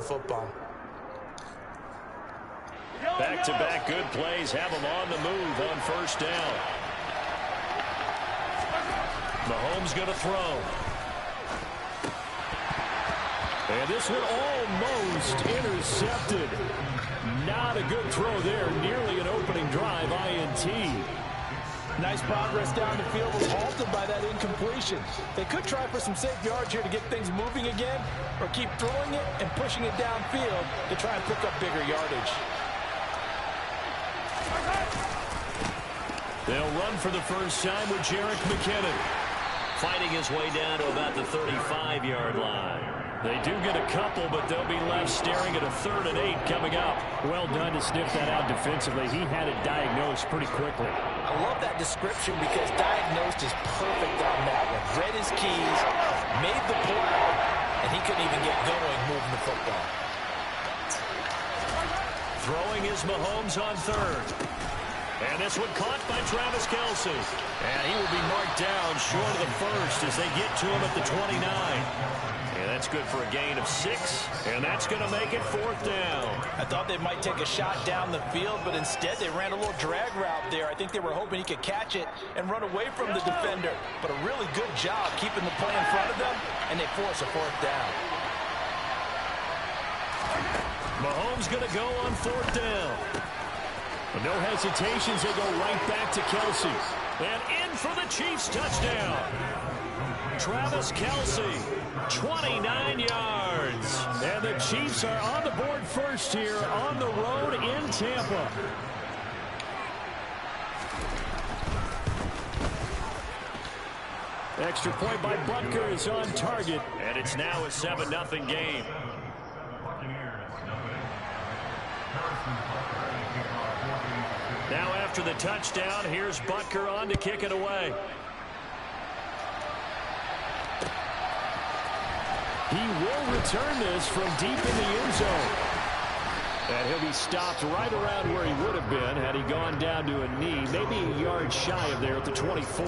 the football. Back-to-back good plays have them on the move on first down. Mahomes going to throw. And this one almost intercepted. Not a good throw there. Nearly an opening drive, INT. Nice progress down the field was halted by that incompletion. They could try for some safe yards here to get things moving again, or keep throwing it and pushing it downfield to try and pick up bigger yardage. They'll run for the first time with Jerick McKinnon. Fighting his way down to about the 35-yard line. They do get a couple, but they'll be left staring at a 3rd and 8 coming up. Well done to sniff that out defensively. He had it diagnosed pretty quickly. I love that description because diagnosed is perfect on that one. Read his keys, made the play, and he couldn't even get going moving the football. Throwing is Mahomes on 3rd. And this one caught by Travis Kelce. And he will be marked down short of the first as they get to him at the 29. And that's good for a gain of 6. And that's going to make it 4th down. I thought they might take a shot down the field, but instead they ran a little drag route there. I think they were hoping he could catch it and run away from the defender. But a really good job keeping the play in front of them, and they force a 4th down. Mahomes going to go on 4th down. But no hesitations, they go right back to Kelce. And in for the Chiefs touchdown. Travis Kelce, 29 yards. And the Chiefs are on the board first here on the road in Tampa. Extra point by Butker is on target. And it's now a 7-0 game. Now after the touchdown, here's Butker on to kick it away. He will return this from deep in the end zone. And he'll be stopped right around where he would have been had he gone down to a knee, maybe a yard shy of there at the 24.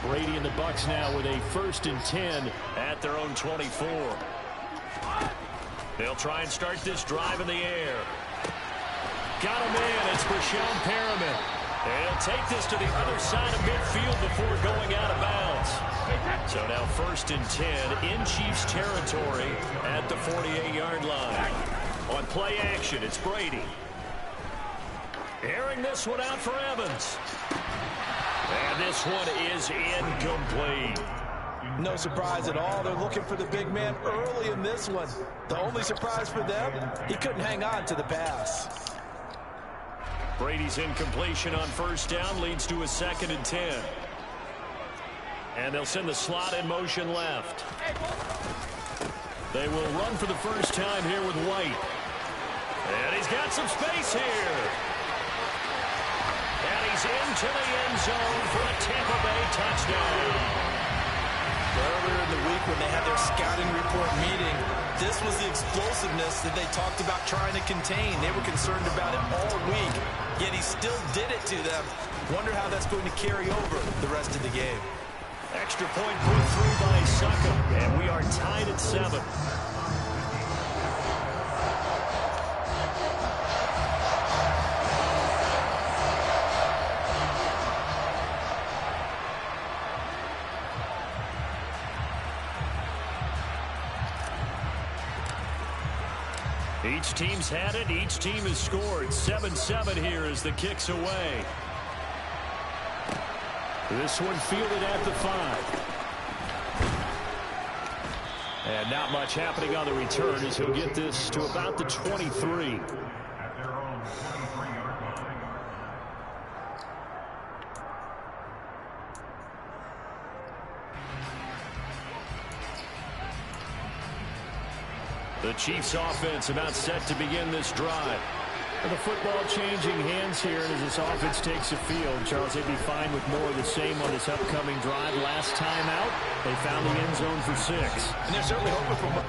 Brady and the Bucs now with a 1st and 10 at their own 24. They'll try and start this drive in the air. Got him in. It's Brashon Perriman. And he'll take this to the other side of midfield before going out of bounds. So now 1st and 10 in Chiefs territory at the 48-yard line. On play action, it's Brady. Airing this one out for Evans. And this one is incomplete. No surprise at all. They're looking for the big man early in this one. The only surprise for them, he couldn't hang on to the pass. Brady's incompletion on 1st down leads to a 2nd and 10. And they'll send the slot in motion left. They will run for the first time here with White. And he's got some space here. And he's into the end zone for a Tampa Bay touchdown. Earlier in the week when they had their scouting report meeting, this was the explosiveness that they talked about trying to contain. They were concerned about it all week, yet he still did it to them. Wonder how that's going to carry over the rest of the game. Extra point put through by Suckham, and we are tied at 7. Each team's had it. Each team has scored. 7-7 here as the kick's away. This one fielded at the 5. And not much happening on the return as he'll get this to about the 23. The Chiefs offense about set to begin this drive. The football changing hands here as this offense takes the field. Charles, they'd be fine with more of the same on this upcoming drive. Last time out, they found the end zone for 6. And they're certainly hoping for...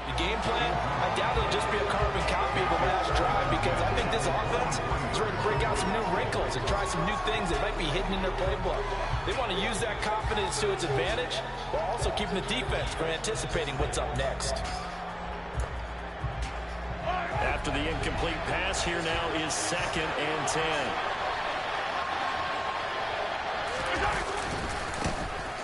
The game plan, I doubt it'll just be a carbon copy of the last drive because I think this offense is ready to break out some new wrinkles and try some new things that might be hidden in their playbook. They want to use that confidence to its advantage while also keeping the defense from anticipating what's up next. After the incomplete pass, here now is 2nd and 10.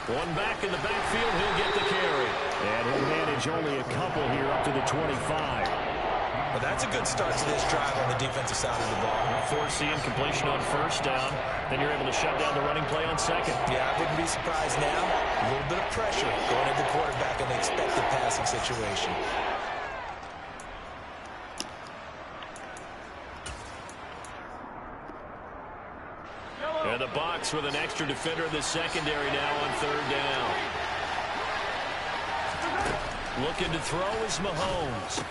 One back in the backfield, he'll get the carry. And he'll manage only a couple here up to the 25. Well, that's a good start to this drive on the defensive side of the ball. Forcing completion on 1st down. Then you're able to shut down the running play on 2nd. Yeah, I wouldn't be surprised now. A little bit of pressure going at the quarterback in the expected passing situation. And the box with an extra defender in the secondary now on 3rd down. Looking to throw is Mahomes.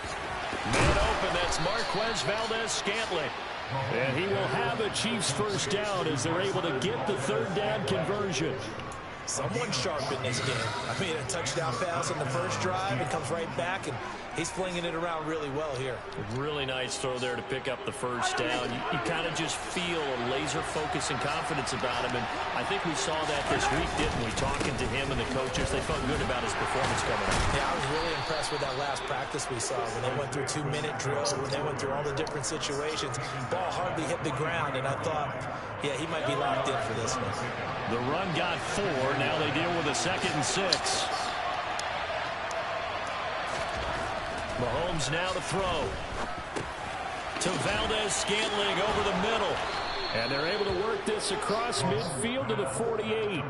Man open, that's Marquez Valdez-Scantling. And he will have a Chiefs 1st down as they're able to get the 3rd down conversion. Someone sharp in this game. I mean, a touchdown pass on the first drive and comes right back, and he's flinging it around really well here. Really nice throw there to pick up the 1st down. You kind of just feel a laser focus and confidence about him, and I think we saw that this week, didn't we? Talking to him and the coaches, they felt good about his performance coming up. Yeah, I was really impressed with that last practice we saw when they went through 2-minute drills, when they went through all the different situations. Ball hardly hit the ground, and I thought, yeah, he might be locked in for this one. The run got 4. Now they deal with a 2nd and 6. Mahomes now to throw. To Valdez-Scantling over the middle. And they're able to work this across midfield to the 48.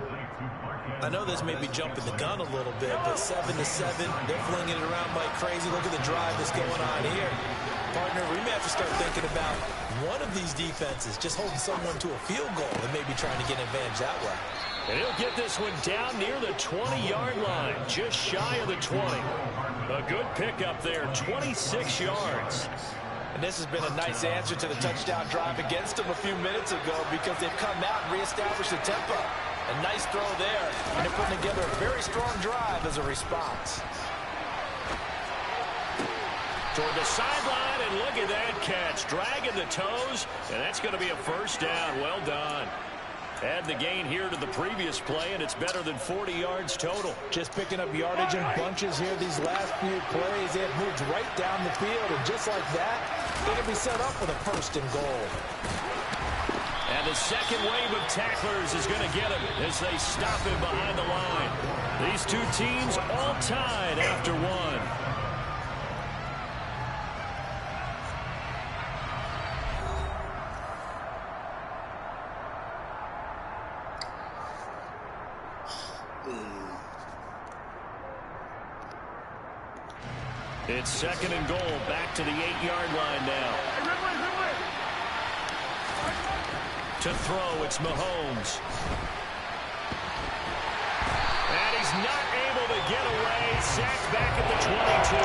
I know this may be jumping the gun a little bit, but 7-7, they're flinging it around like crazy. Look at the drive that's going on here. Partner, we may have to start thinking about one of these defenses just holding someone to a field goal and maybe trying to get an advantage that way. And he'll get this one down near the 20-yard line, just shy of the 20. A good pickup there, 26 yards. And this has been a nice answer to the touchdown drive against them a few minutes ago because they've come out and reestablished the tempo. A nice throw there, and they're putting together a very strong drive as a response. Toward the sideline, and look at that catch. Dragging the toes, and that's going to be a 1st down. Well done. Add the gain here to the previous play, and it's better than 40 yards total. Just picking up yardage in bunches here these last few plays. They have moved right down the field, and just like that, they're going to be set up for the 1st and goal. And the second wave of tacklers is going to get him as they stop him behind the line. These two teams all tied after 1. It's 2nd and goal, back to the 8-yard line now. To throw, it's Mahomes. And he's not able to get away. Sacked back at the 22.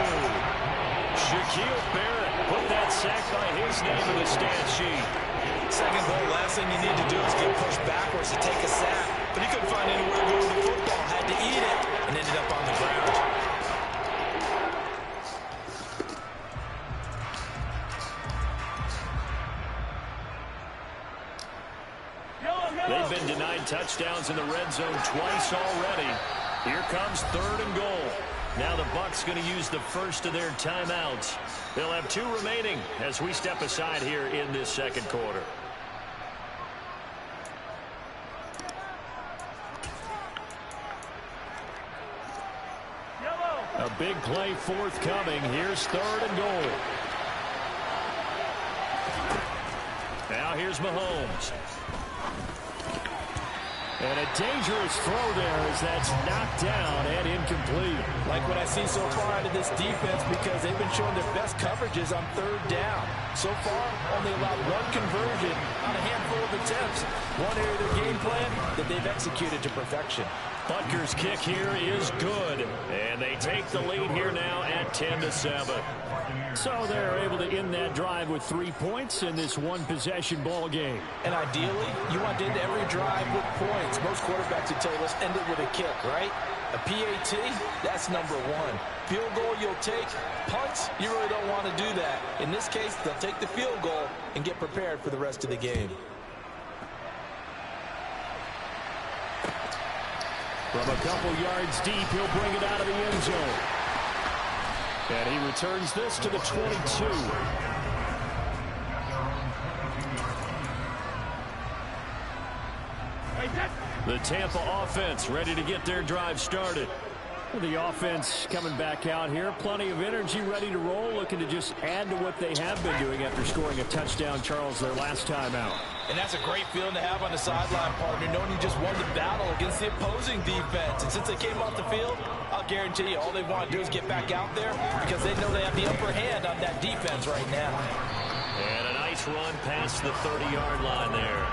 Shaquille Barrett put that sack by his name in the stat sheet. 2nd goal, last thing you need to do is get pushed backwards to take a sack. But he couldn't find anywhere to go with the football. Had to eat it and ended up on the ground. They've been denied touchdowns in the red zone twice already. Here comes 3rd and goal. Now the Bucs going to use the first of their timeouts. They'll have 2 remaining as we step aside here in this 2nd quarter. A big play forthcoming. Here's 3rd and goal. Now here's Mahomes. And a dangerous throw there as that's knocked down and incomplete. Like what I see so far out of this defense because they've been showing their best coverages on 3rd down. So far, only allowed 1 conversion on a handful of attempts. One area of their game plan that they've executed to perfection. Butker's kick here is good. And they take the lead here now at 10-7. So they're able to end that drive with 3 points in this one-possession ball game. And ideally, you want to end every drive with points. Most quarterbacks would tell us end it with a kick, right? A PAT, that's number one. Field goal you'll take. Punts, you really don't want to do that. In this case, they'll take the field goal and get prepared for the rest of the game. From a couple yards deep, he'll bring it out of the end zone. And he returns this to the 22. The Tampa offense ready to get their drive started. The offense coming back out here. Plenty of energy, ready to roll, looking to just add to what they have been doing after scoring a touchdown, Charles, their last time out. And that's a great feeling to have on the sideline, partner, knowing you just won the battle against the opposing defense. And since they came off the field, I'll guarantee you all they want to do is get back out there because they know they have the upper hand on that defense right now. And a nice run past the 30-yard line there.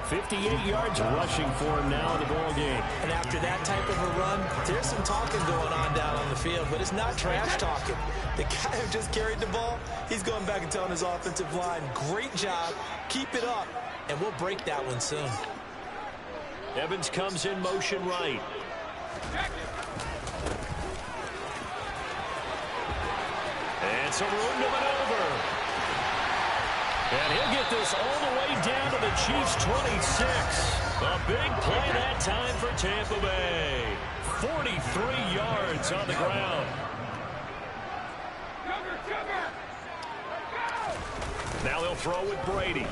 58 yards rushing for him now in the ball game. And after that type of a run, there's some talking going on down on the field, but it's not trash talking. The guy who just carried the ball, he's going back and telling his offensive line, great job, keep it up, and we'll break that one soon. Evans comes in motion right. And some room to maneuver. And he'll get this all the way down to the Chiefs' 26. A big play that time for Tampa Bay. 43 yards on the ground. Now they'll throw with Brady.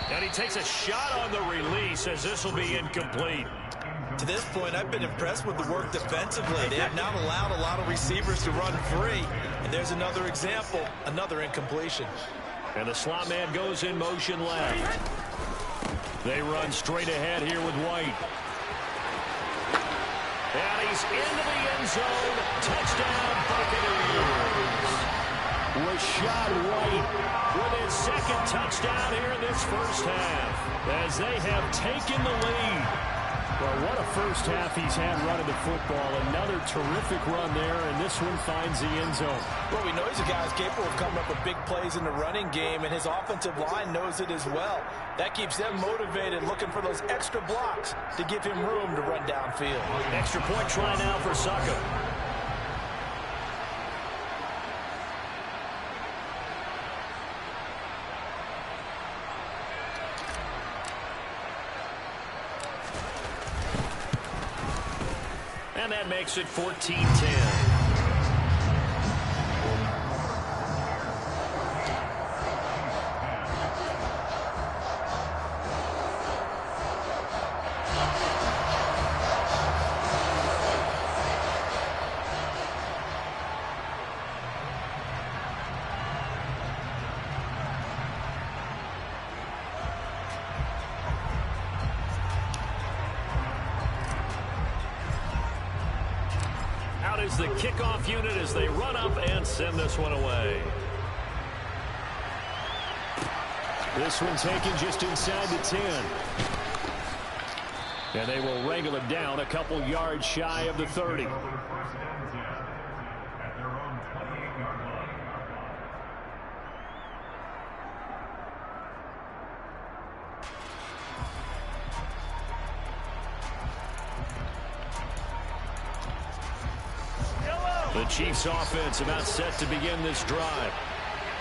And he takes a shot on the release as this will be incomplete. To this point, I've been impressed with the work defensively. They have not allowed a lot of receivers to run free. And there's another example, another incompletion. And the slot man goes in motion left. They run straight ahead here with White. And he's into the end zone. Touchdown, Buccaneers. Rashad White with his second touchdown here in this first half as they have taken the lead. Well, what a first half he's had running the football. Another terrific run there, and this one finds the end zone. Well, we know he's a guy who's capable of coming up with big plays in the running game, and his offensive line knows it as well. That keeps them motivated, looking for those extra blocks to give him room to run downfield. Extra point try now for Saka. And that makes it 14-10. Is the kickoff unit as they run up and send this one away. This one taken just inside the 10. And they will wrangle it down a couple yards shy of the 30. The Chiefs offense about set to begin this drive.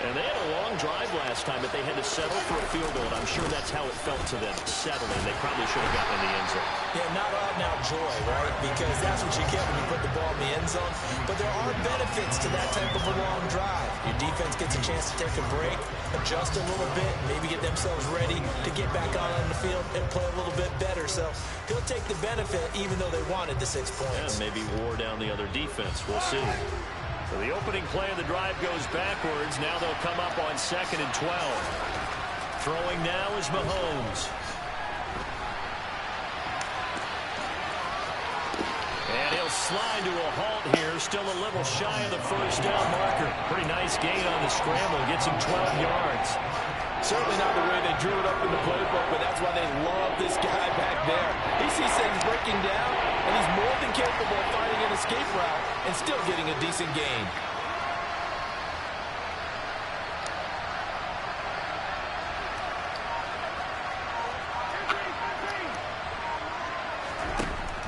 And they had a long drive last time, but they had to settle for a field goal. And I'm sure that's how it felt to them, settling. They probably should have gotten in the end zone. Yeah, not out-and-out joy, right? Because that's what you get when you put the ball in the end zone. But there are benefits to that type of a long drive. Your defense gets a chance to take a break, adjust a little bit, maybe get themselves ready to get back out on the field and play a little bit better. So he'll take the benefit even though they wanted the 6 points. Yeah, maybe wore down the other defense. We'll see. So the opening play of the drive goes backwards. Now they'll come up on 2nd and 12. Throwing now is Mahomes. And he'll slide to a halt here. Still a little shy of the first down marker. Pretty nice gain on the scramble. Gets him 12 yards. Certainly not the way they drew it up in the playbook, but that's why they love this guy back there. He sees things breaking down, and he's more than capable of finding an escape route and still getting a decent gain.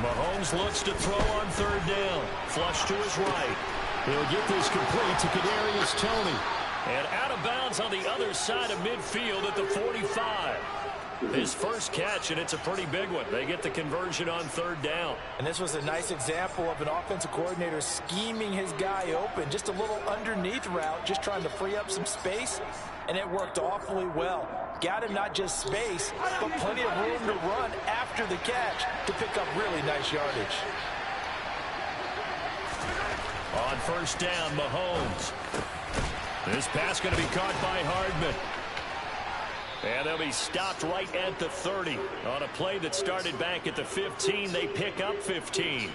Mahomes looks to throw on third down. Flush to his right. He'll get this complete to Kadarius Toney. And out of bounds on the other side of midfield at the 45. His first catch, and it's a pretty big one. They get the conversion on third down. And this was a nice example of an offensive coordinator scheming his guy open. Just a little underneath route, just trying to free up some space, and it worked awfully well. Got him not just space, but plenty of room to run after the catch to pick up really nice yardage. On first down, Mahomes. This pass going to be caught by Hardman. And they'll be stopped right at the 30. On a play that started back at the 15, they pick up 15.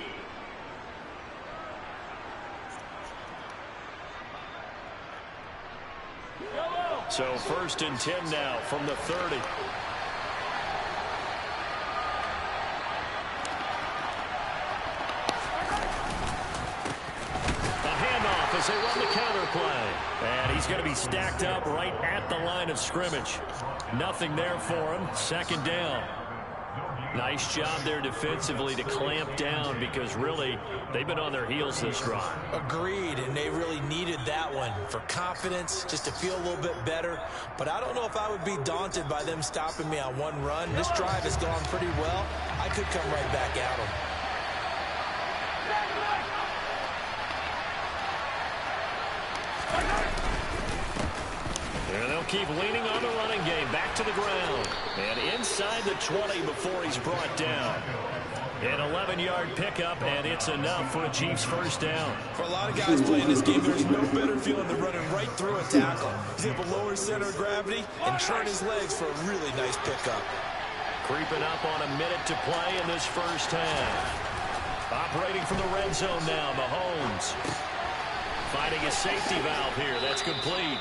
So first and 10 now from the 30. As they run the counter play. And he's going to be stacked up right at the line of scrimmage. Nothing there for him. Second down. Nice job there defensively to clamp down because really they've been on their heels this drive. Agreed, and they really needed that one for confidence, just to feel a little bit better. But I don't know if I would be daunted by them stopping me on one run. This drive has gone pretty well. I could come right back at them. And they'll keep leaning on the running game. Back to the ground. And inside the 20 before he's brought down. An 11-yard pickup, and it's enough for a Chiefs first down. For a lot of guys playing this game, there's no better feeling than running right through a tackle. He's able to lower his center of gravity and turn his legs for a really nice pickup. Creeping up on a minute to play in this first half. Operating from the red zone now, Mahomes. Finding a safety valve here. That's complete.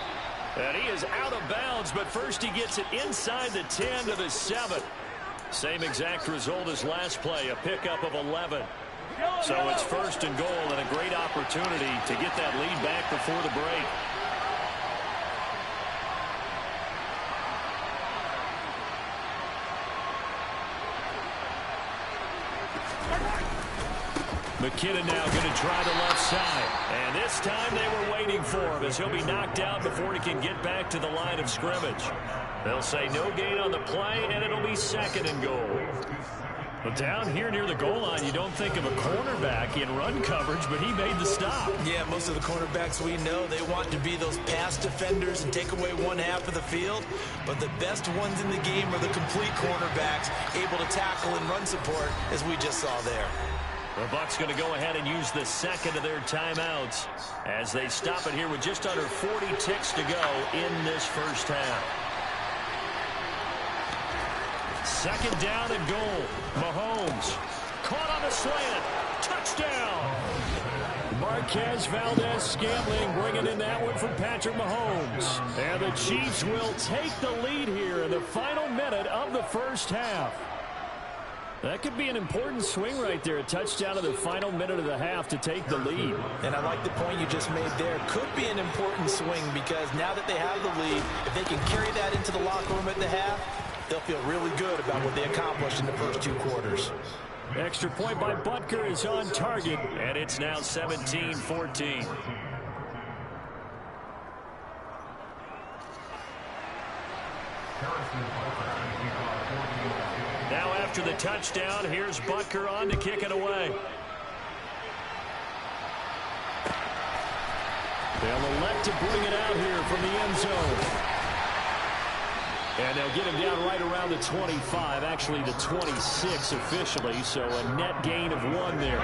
And he is out of bounds, but first he gets it inside the 10 to the 7. Same exact result as last play, a pickup of 11. So it's first and goal and a great opportunity to get that lead back before the break. McKinnon now going to try the left side. And this time they were waiting for him as he'll be knocked out before he can get back to the line of scrimmage. They'll say no gain on the play, and it'll be second and goal. But down here near the goal line, you don't think of a cornerback in run coverage, but he made the stop. Yeah, most of the cornerbacks we know, they want to be those pass defenders and take away one half of the field. But the best ones in the game are the complete cornerbacks, able to tackle and run support, as we just saw there. The Bucs going to go ahead and use the second of their timeouts as they stop it here with just under 40 ticks to go in this first half. Second down and goal. Mahomes caught on the slant. Touchdown. Marquez Valdez-Scantling bringing in that one for Patrick Mahomes. And the Chiefs will take the lead here in the final minute of the first half. That could be an important swing right there. A touchdown in the final minute of the half to take the lead. And I like the point you just made there. Could be an important swing because now that they have the lead, if they can carry that into the locker room at the half, they'll feel really good about what they accomplished in the first two quarters. Extra point by Butker is on target, and it's now 17-14. Now after the touchdown, here's Butker on to kick it away. They'll elect to bring it out here from the end zone. And they'll get him down right around the 25, actually the 26 officially, so a net gain of 1 there.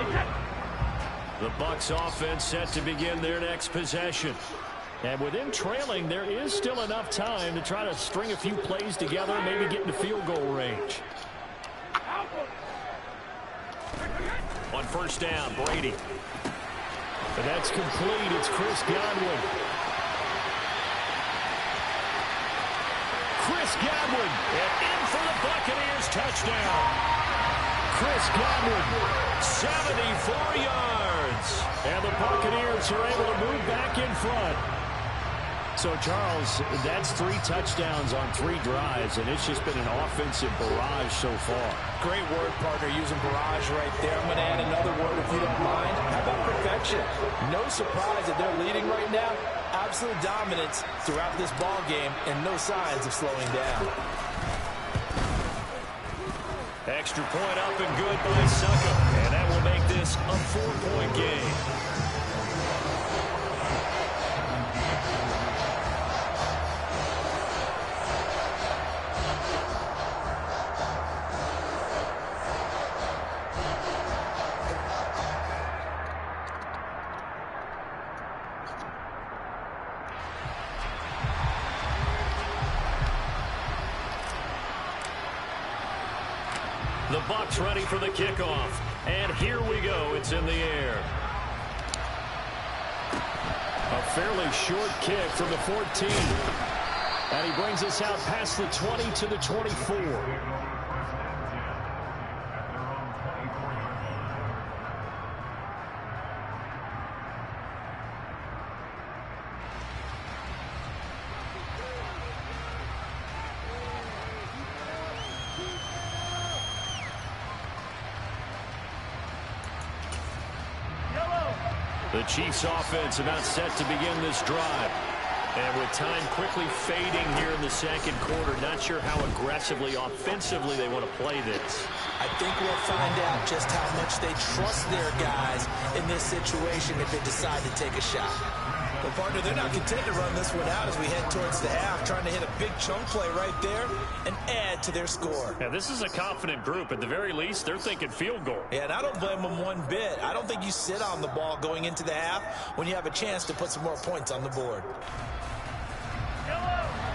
The Bucs offense set to begin their next possession. And with them trailing, there is still enough time to try to string a few plays together and maybe get into field goal range. On first down, Brady. But that's complete. It's Chris Godwin. Chris Godwin, and in for the Buccaneers touchdown. Chris Godwin, 74 yards. And the Buccaneers are able to move back in front. So, Charles, that's 3 touchdowns on 3 drives, and it's just been an offensive barrage so far. Great word, partner, using barrage right there. I'm going to add another word if you don't mind. How about perfection? No surprise that they're leading right now. Absolute dominance throughout this ball game and no signs of slowing down. Extra point up and good by Suckup. And that will make this a 4-point game. The Bucs ready for the kickoff. And here we go. It's in the air. A fairly short kick from the 14. And he brings us out past the 20 to the 24. The Chiefs offense about set to begin this drive. And with time quickly fading here in the second quarter, not sure how aggressively, offensively they want to play this. I think we'll find out just how much they trust their guys in this situation if they decide to take a shot. Well, partner, they're not content to run this one out as we head towards the half, trying to hit a big chunk play right there and add to their score. Yeah, this is a confident group. At the very least, they're thinking field goal. Yeah, and I don't blame them one bit. I don't think you sit on the ball going into the half when you have a chance to put some more points on the board.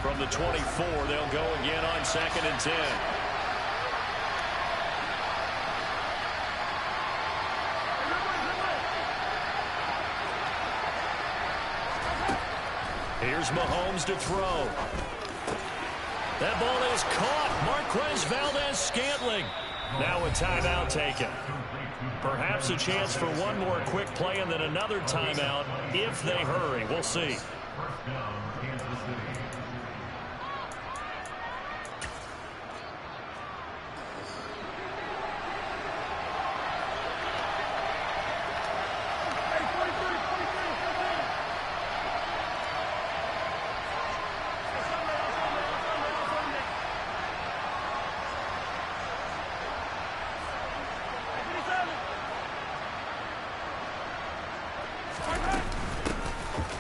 From the 24, they'll go again on 2nd and 10. Here's Mahomes to throw. That ball is caught. Marquez Valdez-Scantling. Now a timeout taken. Perhaps a chance for one more quick play and then another timeout if they hurry. We'll see.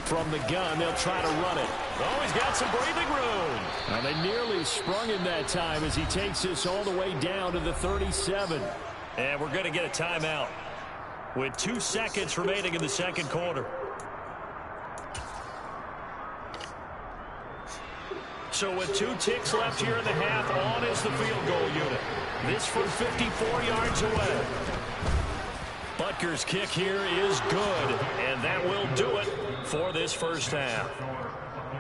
From the gun, they'll try to run it. Oh, he's got some breathing room. Now, they nearly sprung him that time as he takes this all the way down to the 37. And we're going to get a timeout with 2 seconds remaining in the second quarter. So with 2 ticks left here in the half, on is the field goal unit. This from 54 yards away. Butker's kick here is good, and that will do it for this first half.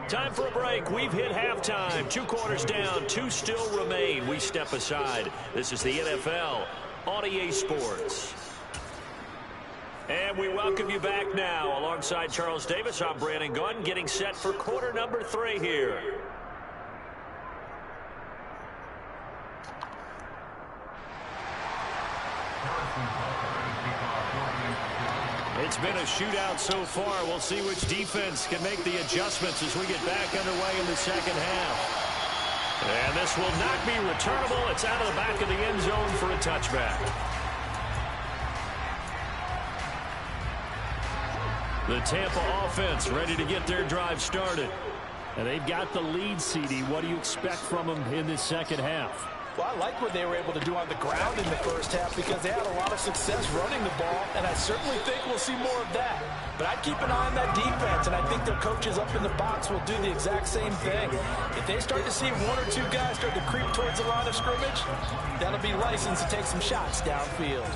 Time for a break. We've hit halftime. 2 quarters down, 2 still remain. We step aside. This is the NFL on EA Sports. And we welcome you back now. Alongside Charles Davis, I'm Brandon Gunn, getting set for quarter number 3 here. It's been a shootout so far. We'll see which defense can make the adjustments as we get back underway in the second half. And this will not be returnable. It's out of the back of the end zone for a touchback. The Tampa offense ready to get their drive started. And they've got the lead, CD. What do you expect from them in this second half? Well, I like what they were able to do on the ground in the first half because they had a lot of success running the ball, and I certainly think we'll see more of that. But I'd keep an eye on that defense, and I think their coaches up in the box will do the exact same thing. If they start to see 1 or 2 guys start to creep towards the line of scrimmage, that'll be license to take some shots downfield.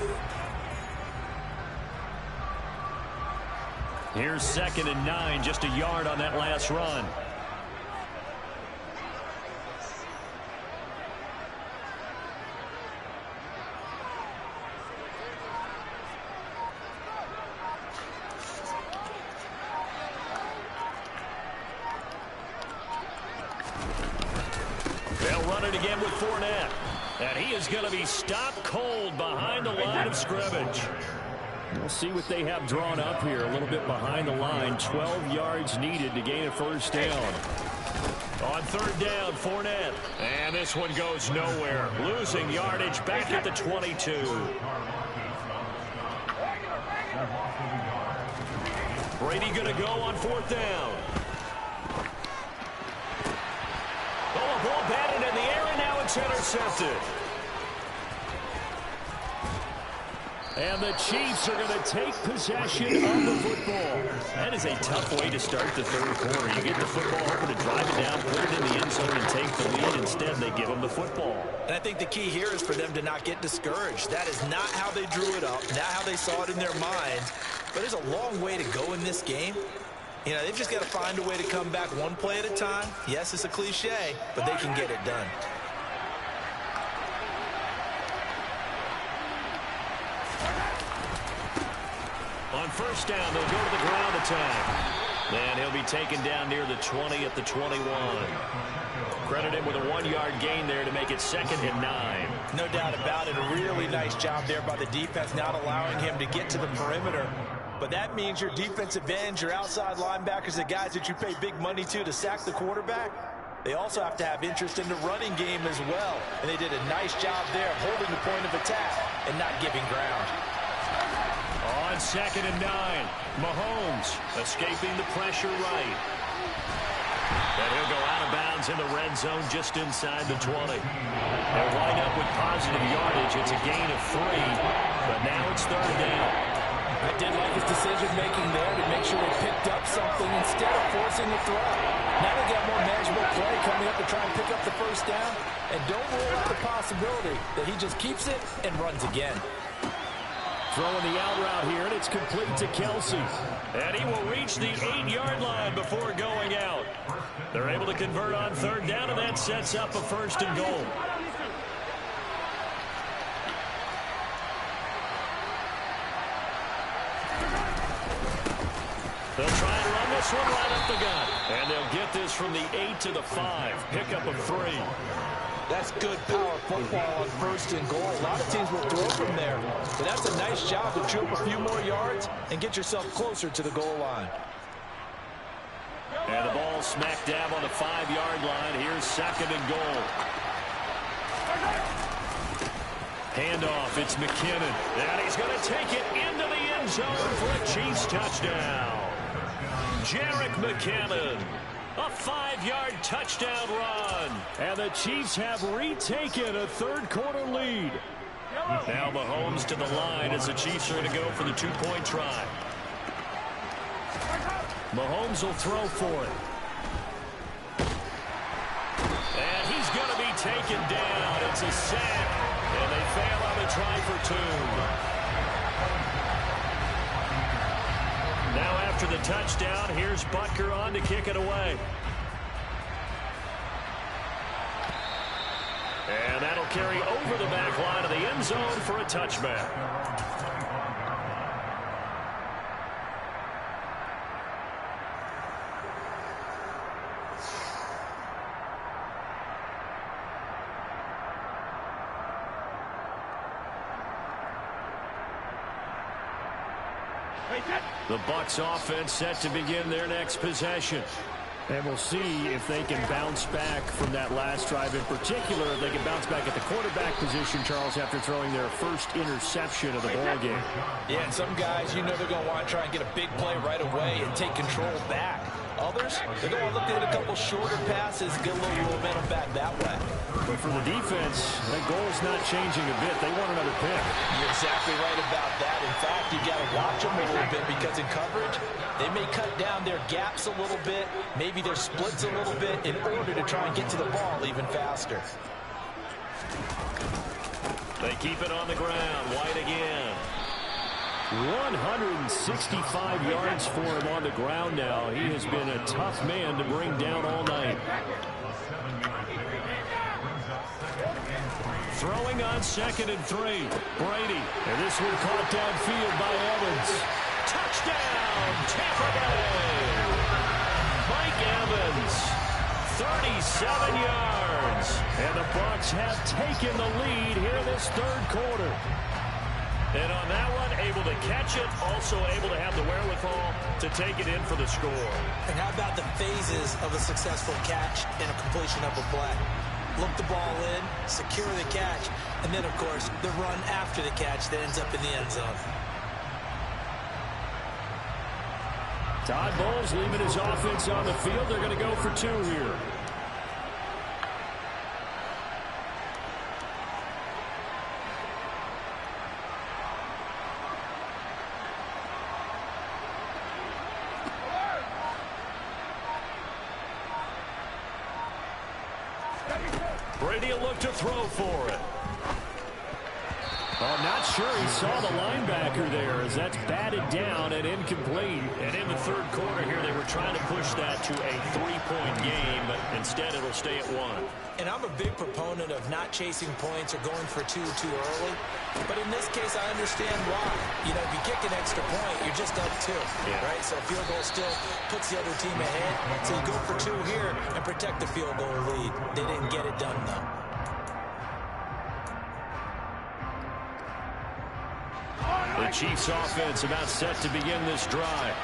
Here's 2nd and 9, just a yard on that last run. with Fournette. And he is going to be stopped cold behind the line of scrimmage. We'll see what they have drawn up here. A little bit behind the line. 12 yards needed to gain a first down. On third down, Fournette. And this one goes nowhere. Losing yardage back at the 22. Brady going to go on fourth down. Oh, a ball batted in the air, and now it's intercepted. And the Chiefs are going to take possession of the football. That is a tough way to start the third quarter. You get the football, hoping to drive it down, put it in the end zone, and take the lead. Instead, they give them the football. And I think the key here is for them to not get discouraged. That is not how they drew it up, not how they saw it in their minds. But there's a long way to go in this game. You know, they've just got to find a way to come back one play at a time. Yes, it's a cliche, but they can get it done. On first down, they'll go to the ground attack. And he'll be taken down near the 20 at the 21. Credit him with a 1-yard gain there to make it 2nd and 9. No doubt about it. A really nice job there by the defense, not allowing him to get to the perimeter. But that means your defensive ends, your outside linebackers, the guys that you pay big money to sack the quarterback, they also have to have interest in the running game as well. And they did a nice job there of holding the point of attack and not giving ground. On 2nd and 9, Mahomes escaping the pressure right. And he'll go out of bounds in the red zone just inside the 20. They'll wind up with positive yardage. It's a gain of 3, but now it's third down. I did like his decision-making there to make sure they picked up something instead of forcing the throw. Now they got more manageable play coming up to try and pick up the first down. And don't rule out the possibility that he just keeps it and runs again. Throwing the out route here, and it's complete to Kelsey. And he will reach the 8-yard line before going out. They're able to convert on third down, and that sets up a 1st and goal. They'll try and run this one right up the gut. And they'll get this from the 8 to the 5. Pickup of 3. That's good power football on 1st and goal. A lot of teams will throw from there. But that's a nice job to chew up a few more yards and get yourself closer to the goal line. And the ball smack dab on the 5-yard line. Here's 2nd and goal. Handoff, it's McKinnon. And he's going to take it into the end zone for a Chiefs touchdown. Jerick McKinnon. A 5-yard touchdown run. And the Chiefs have retaken a third-quarter lead. Now Mahomes to the line as the Chiefs are going to go for the 2-point try. Mahomes will throw for it. And he's going to be taken down. It's a sack. And they fail on the try for 2. Now after the touchdown, here's Butker on to kick it away. And that'll carry over the back line of the end zone for a touchback. The Bucs offense set to begin their next possession. And we'll see if they can bounce back from that last drive. In particular, if they can bounce back at the quarterback position, Charles, after throwing their first interception of the ball game. Yeah, and some guys, you know they're going to want to try and get a big play right away and take control back. Others, they're going to look at a couple shorter passes, get a little momentum back that way. But for the defense, that goal's not changing a bit. They want another pick. You're exactly right about that. In fact, you got to watch them a little bit because in coverage, they may cut down their gaps a little bit, maybe their splits a little bit in order to try and get to the ball even faster. They keep it on the ground. White again. 165 yards for him on the ground now. He has been a tough man to bring down all night. Throwing on 2nd and 3. Brady. And this one caught downfield by Evans. Touchdown, Tampa Bay. Mike Evans. 37 yards. And the Bucs have taken the lead here in this third quarter. And on that one, able to catch it, also able to have the wherewithal to take it in for the score. And how about the phases of a successful catch and a completion of a play? Look the ball in, secure the catch, and then, of course, the run after the catch that ends up in the end zone. Todd Bowles leaving his offense on the field. They're going to go for two here. Brady will look to throw for it. I'm not sure he saw the linebacker there as that's batted down and incomplete. And in the third quarter here, they were trying to push that to a three-point game, but instead it'll stay at one. And I'm a big proponent of not chasing points or going for two too early. But in this case, I understand why. You know, if you kick an extra point, you're just up two, right? So a field goal still puts the other team ahead. So you go for two here and protect the field goal lead. They didn't get it done, though. The Chiefs offense about set to begin this drive.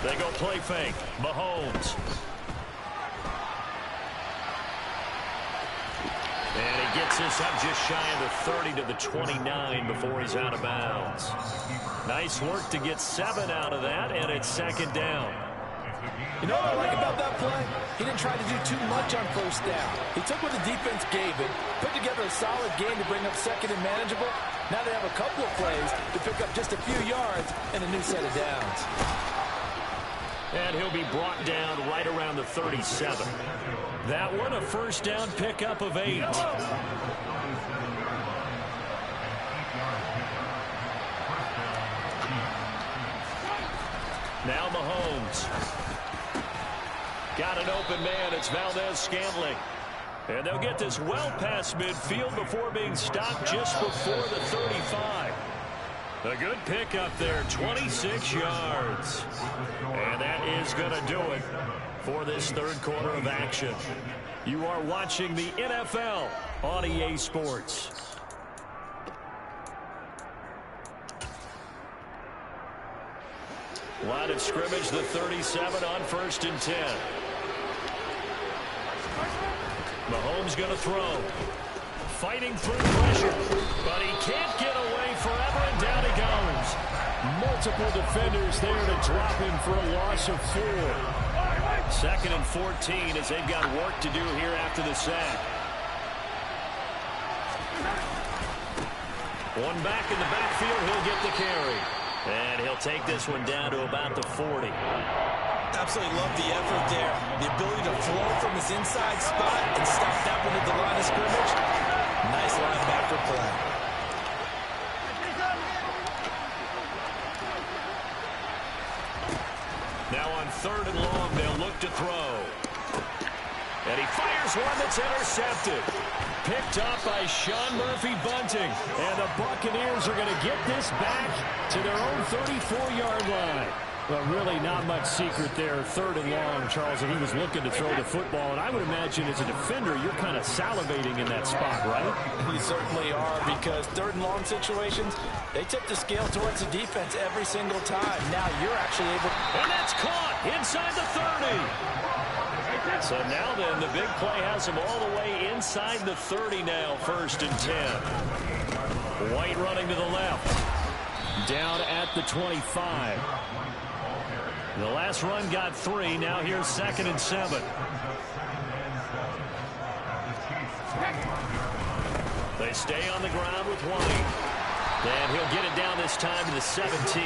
They go play fake. Mahomes. And he gets this up just shy of the 30 to the 29 before he's out of bounds. Nice work to get 7 out of that, and it's second down. You know what I like about that play? He didn't try to do too much on first down. He took what the defense gave him, put together a solid game to bring up second and manageable. Now they have a couple of plays to pick up just a few yards and a new set of downs. And he'll be brought down right around the 37. That one, a first down pickup of 8. Now Mahomes. Got an open man. It's Valdez-Scantling. And they'll get this well past midfield before being stopped just before the 35. A good pickup there, 26 yards. And that is going to do it for this third quarter of action. You are watching the NFL on EA Sports. Line of scrimmage, the 37 on 1st and 10. Mahomes going to throw. Fighting through pressure, but he can't get away forever, and down he goes. Multiple defenders there to drop him for a loss of 4. 2nd and 14 as they've got work to do here after the sack. One back in the backfield, he'll get the carry. And he'll take this one down to about the 40. Absolutely love the effort there. The ability to flow from his inside spot and stop that one at the line of scrimmage. Nice linebacker play. Now on 3rd and long, they'll look to throw. And he fires one that's intercepted. Picked up by Sean Murphy-Bunting. And the Buccaneers are going to get this back to their own 34-yard line. Well, really not much secret there. 3rd and long, Charles, and he was looking to throw the football. And I would imagine as a defender, you're kind of salivating in that spot, right? You certainly are, because 3rd and long situations, they tip the scale towards the defense every single time. Now you're actually able... And that's caught inside the 30. So now then, the big play has him all the way inside the 30 now, 1st and 10. White running to the left. Down at the 25. The last run got 3. Now here's 2nd and 7. They stay on the ground with White. And he'll get it down this time to the 17.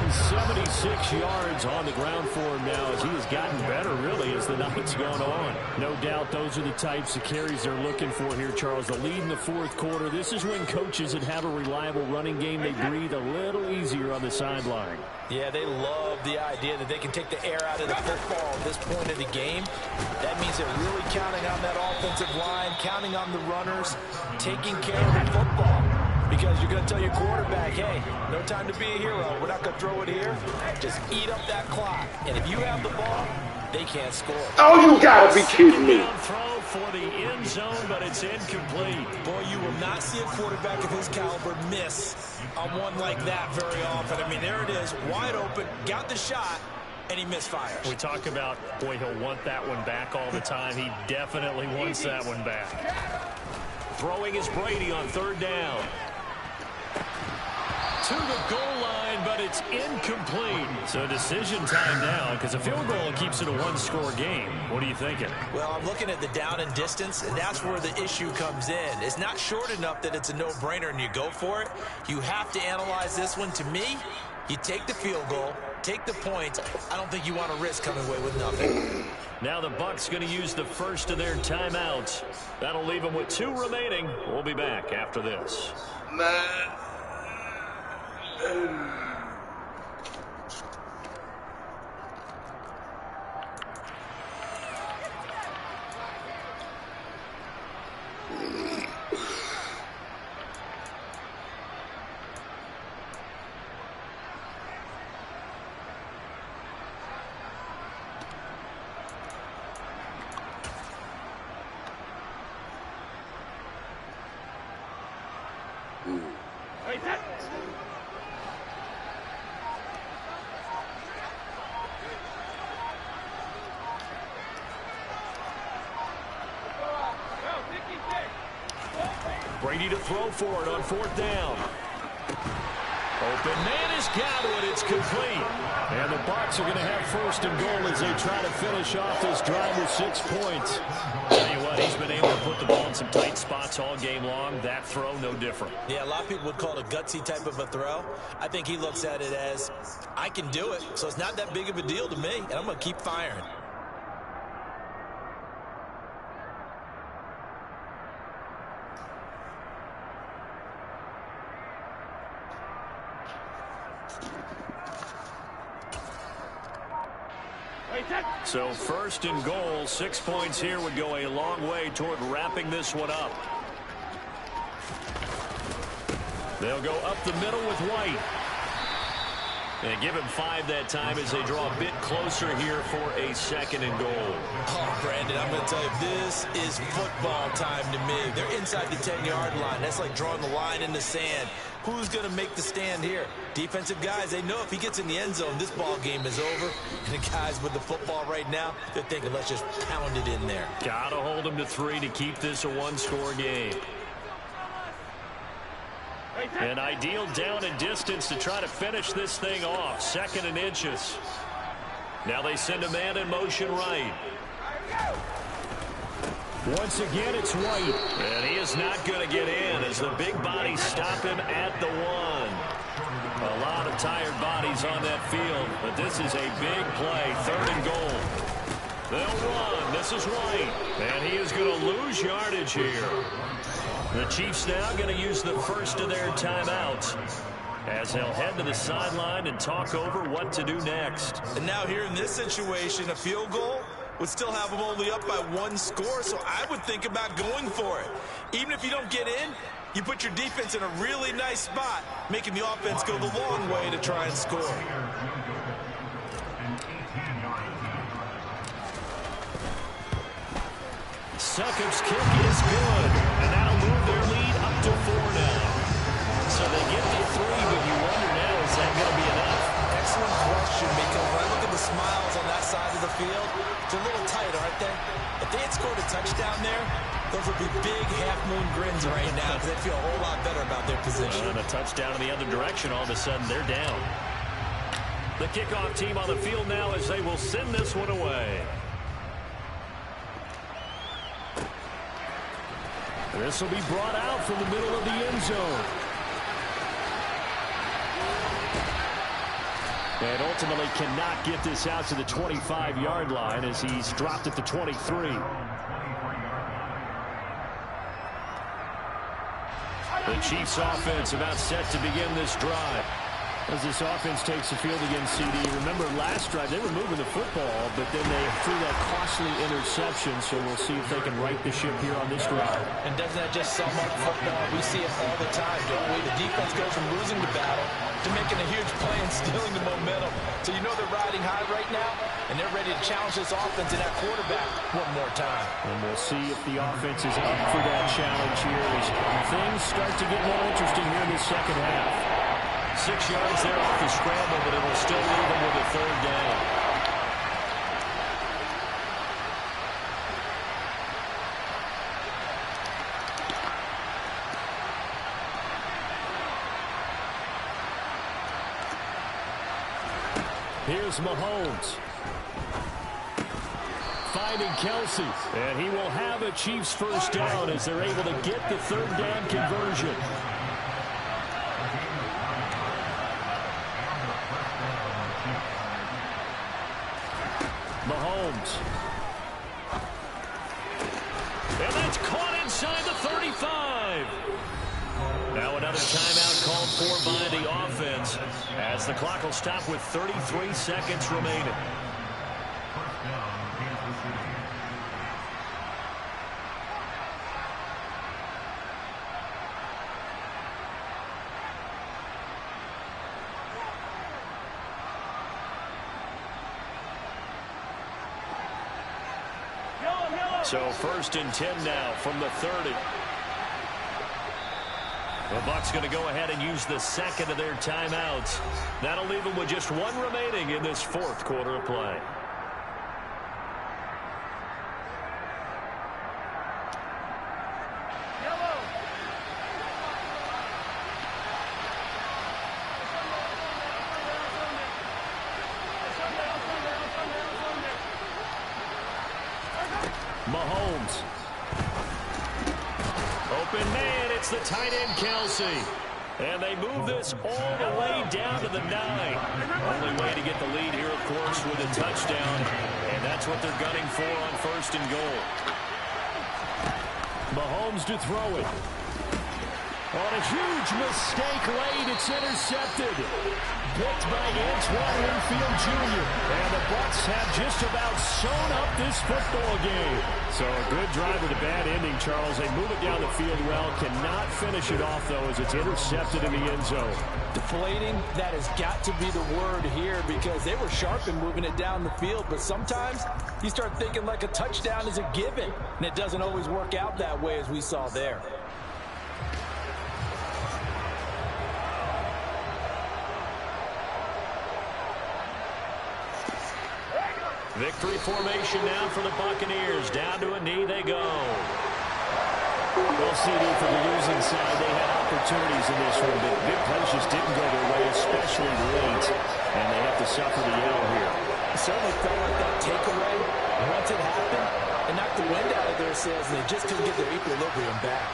176 yards on the ground for him now as he has gotten better, really, as the night's gone on. No doubt those are the types of carries they're looking for here, Charles. The lead in the 4th quarter. This is when coaches that have a reliable running game, they breathe a little easier on the sideline. Yeah, they love the idea that they can take the air out of the football at this point of the game. That means they're really counting on that offensive line, counting on the runners, taking care of the football. Because you're going to tell your quarterback, hey, no time to be a hero. We're not going to throw it here. Just eat up that clock. And if you have the ball, they can't score. Oh, you gotta be kidding me. Throw for the end zone, but it's incomplete. Boy, you will not see a quarterback of his caliber miss on one like that very often. I mean, there it is, wide open, got the shot, and he misfires. We talk about, boy, he'll want that one back all the time. He definitely wants that one back. Throwing is Brady on third down. To the goal line, but it's incomplete. So decision time now, because a field goal keeps it a one-score game. What are you thinking? Well, I'm looking at the down and distance, and that's where the issue comes in. It's not short enough that it's a no-brainer and you go for it. You have to analyze this one. To me, you take the field goal, take the points. I don't think you want to risk coming away with nothing. Now the Bucs going to use the first of their timeouts. That'll leave them with 2 remaining. We'll be back after this. Man. Brady to throw for it on fourth down. Open man has got it. It's complete. And the Bucs are going to have first and goal as they try to finish off this drive with 6 points. Tell you what, he's been able to put the ball in some tight spots all game long. That throw, no different. Yeah, a lot of people would call it a gutsy type of a throw. I think he looks at it as, I can do it, so it's not that big of a deal to me, and I'm going to keep firing. So first and goal, 6 points here would go a long way toward wrapping this one up. They'll go up the middle with White. And give him 5 that time as they draw a bit closer here for a second and goal. Oh, Brandon, I'm going to tell you, this is football time to me. They're inside the 10-yard line. That's like drawing the line in the sand. Who's going to make the stand here? Defensive guys, they know if he gets in the end zone, this ball game is over. And the guys with the football right now, they're thinking, let's just pound it in there. Got to hold him to 3 to keep this a one-score game. An ideal down and distance to try to finish this thing off. 2nd and inches. Now they send a man in motion right. Once again, it's White. And he is not going to get in as the big bodies stop him at the 1. A lot of tired bodies on that field, but this is a big play. 3rd and goal. They'll run. This is White. And he is going to lose yardage here. The Chiefs now going to use the first of their timeouts as they'll head to the sideline and talk over what to do next. And now here in this situation, a field goal would still have them only up by 1 score, so I would think about going for it. Even if you don't get in, you put your defense in a really nice spot, making the offense go the long way to try and score. Succop's kick is good, and that'll move their lead up to 4 now. So they get to 3, but you wonder now, is that going to be enough? Excellent question, because when I look at the smiles on that side of the field, they're a little tight, aren't they? If they had scored a touchdown there, those would be big half-moon grins right now, because they feel a whole lot better about their position. And a touchdown in the other direction, all of a sudden they're down. The kickoff team on the field now as they will send this one away. This will be brought out from the middle of the end zone. And ultimately cannot get this out to the 25-yard line as he's dropped at the 23. The Chiefs offense about set to begin this drive. As this offense takes the field against CD, remember last drive they were moving the football, but then they threw that costly interception, so we'll see if they can right the ship here on this drive. And doesn't that just sum up football? We see it all the time, don't we? The defense goes from losing the battle to making a huge play and stealing the momentum. So you know they're riding high right now, and they're ready to challenge this offense and that quarterback one more time. And we'll see if the offense is up for that challenge here as things start to get more interesting here in the second half. 6 yards there off the scramble, but it will still leave them with a third down. Here's Mahomes. Finding Kelsey. And he will have a Chiefs first down as they're able to get the third down conversion. Mahomes. And that's caught inside the 35. Now another timeout called for by the offense as the clock will stop with 33 seconds remaining. So 1st and 10 now from the 30. The Bucs going to go ahead and use the second of their timeouts. That'll leave them with just one remaining in this fourth quarter of play. Mahomes. Open man, it's the tight end Kelsey. And they move this all the way down to the 9. Only way to get the lead here, of course, with a touchdown. And that's what they're gunning for on 1st and goal. Mahomes to throw it. On a huge mistake late, it's intercepted. Picked by Antoine Winfield Jr. And the Bucs have just about sewn up this football game. So a good drive with a bad ending, Charles. They move it down the field well. Cannot finish it off, though, as it's intercepted in the end zone. Deflating, that has got to be the word here because they were sharp in moving it down the field. But sometimes you start thinking like a touchdown is a given. And it doesn't always work out that way as we saw there. Victory formation now for the Buccaneers. Down to a knee they go. Well, CD, for the losing side, they had opportunities in this one, but big plays just didn't go their way, especially late, and they have to suffer the L here. It certainly felt like that takeaway, once it happened, it knocked the wind out of their sails, and they just couldn't get their equilibrium back.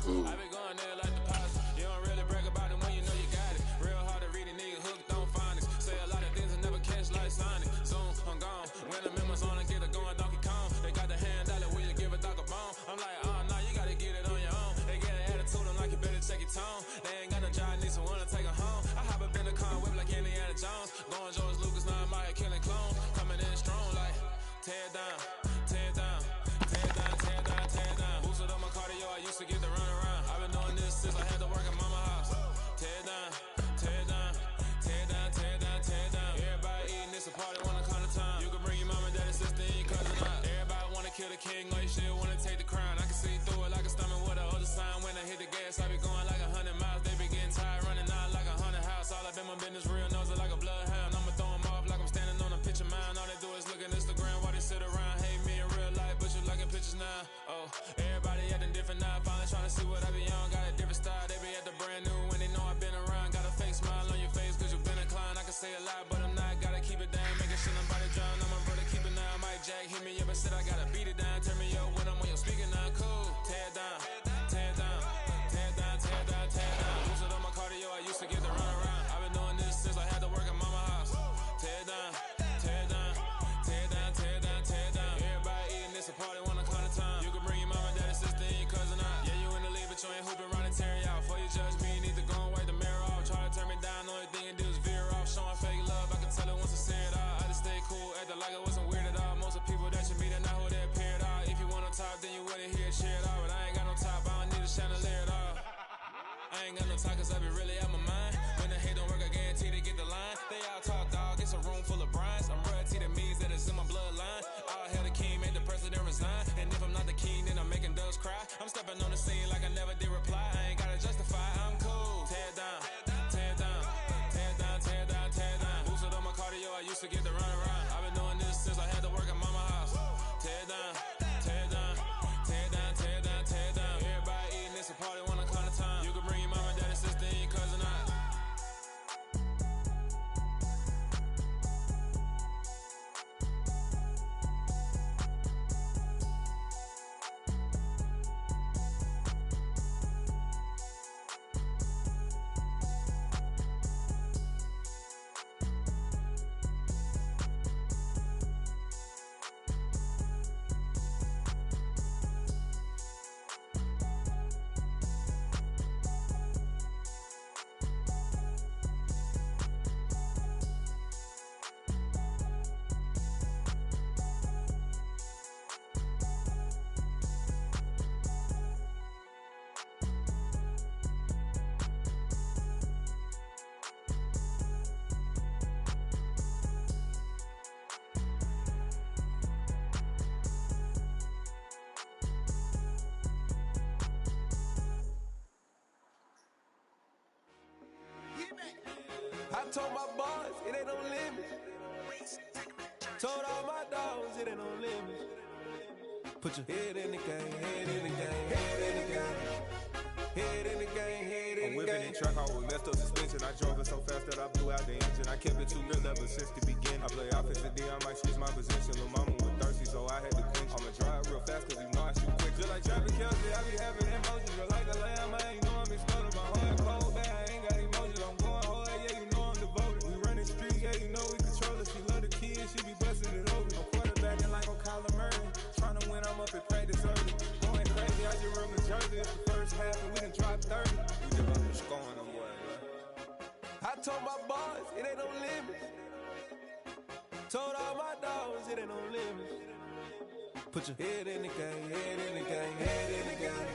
I been going there like deposit. You don't really brag about it when you know you got it. Real hard to read a nigga hooked on phonics. Say a lot of things and never catch like Sonic. Zoom, I'm gone. When the members on and get it going Donkey Kong. They got the hand dollar, will you give a dog a bone? I'm like, oh, no, you gotta get it on your own. They get an attitude, I'm like, you better check your tone. They ain't got no job, need someone to take her home. I hop up in the car, whip like Indiana Jones. Going George Lucas, now I'm out here killing clones. Coming in strong like, tear down, tear down, tear down, tear down, tear down. Boosted up my cardio, I used to get the run around. I've been doing this since I had to work at mama house. Tear down, tear down, tear down, tear down, tear down. Everybody eating this a party, wanna come to town. You can bring your mama, daddy, sister, and your cousin out. Everybody wanna kill the king, like shit, wanna take the crown. I can see through it like a stomach with a other sign. When I hit the gas, I be going like 100 miles. They be getting tired, running out like 100 house. All up in my business, real nose it like a bloodhound. I'ma throw 'em off like I'm standing on a picture mound. All they do is look at Instagram while they sit around. Hate me in real life, but you liking pictures now. Oh, everybody acting different now. Finally trying to see what I be on. Got a different style, they be at the brand new when they know I've been around. Got a fake smile on your face cause you been say a lot, but I'm not. Gotta keep it down, making sure nobody drown. I'm my brother, keep it down. Mike Jack hit me up and said I gotta beat it down. Turn me up when I'm on your speaker now. Cool, tear it down, tear it down, tear it down, tear it down, tear it down. Boosted on my cardio, I used to get the run around. I've been doing this since I had to work at mama house. Tear it down, tear it down, tear it down, tear it down, tear it down. Everybody eating this a party, wanna count the time. You can bring your mama, daddy, sister, and your cousin out. Yeah, you in the league, but you ain't hooping around and tearing out. Before you judge me, you need to go and wipe the mirror off. Try to turn me down, the only thing you do is veer off. Showing fake love, I can tell it once I see it all. I just stay cool, acting like I wasn't weird at all. Most of the people that you meet are not who they appear at all. If you want on top, then you wouldn't hear it cheer it all. But I ain't got no top, I don't need a chandelier at all. I ain't got no talk, cause I be really out my mind. When the hate don't work, I guarantee to get the line. They all talk, dog, it's a room full of brines. I'm royalty, that means that it's in my bloodline. All hell, the king made the president resign. And if I'm not the king, then I'm making doves cry. I'm stepping on the scene like I never did reply. I ain't gotta justify, I'm cool. Tear it down, tear it down, tear it down, tear it down, tear it down. Boosted on my cardio, I used to get the run around. I've been doing this since I had to work at mama house. Tear it down, tear it down, tear it down, tear it down, tear it down. Everybody eating this a party, wanna count the time. You can bring your mama, daddy, sister, and your cousin out. I told my boys, it ain't no limit. Told all my dogs, it ain't no limit. Put your head in the game, head in the game, head in the game. Head in the game, head in the game. I'm whipping in truck, I was messed up suspension. I drove it so fast that I blew out the engine. I kept it too real ever since the beginning. I play offensive D, I might switch my position. Lil' mama was thirsty, so I had to quench. I'ma drive real fast, cause you know I shoot quick. Just like Travis Kelce, I be having emotions. Just like a lamb, I ain't know I'm exploding. My heart cold, bad, I ain't got emotions. I'm going hard, yeah, you know I'm devoted. We running streets, yeah, you know we control it. She love the kids, she be busting it over. I'm quarterbacking like I'm Kyler Murray. Trying to win, I'm up at practice early. Going crazy, I just run the jersey. It's the first half, and we done dropped 30. We just up and scoring them, boy. I told my boys, it ain't no limit. Told all my dogs, it ain't no limit. Put your head in the game, head in the game, head in the game.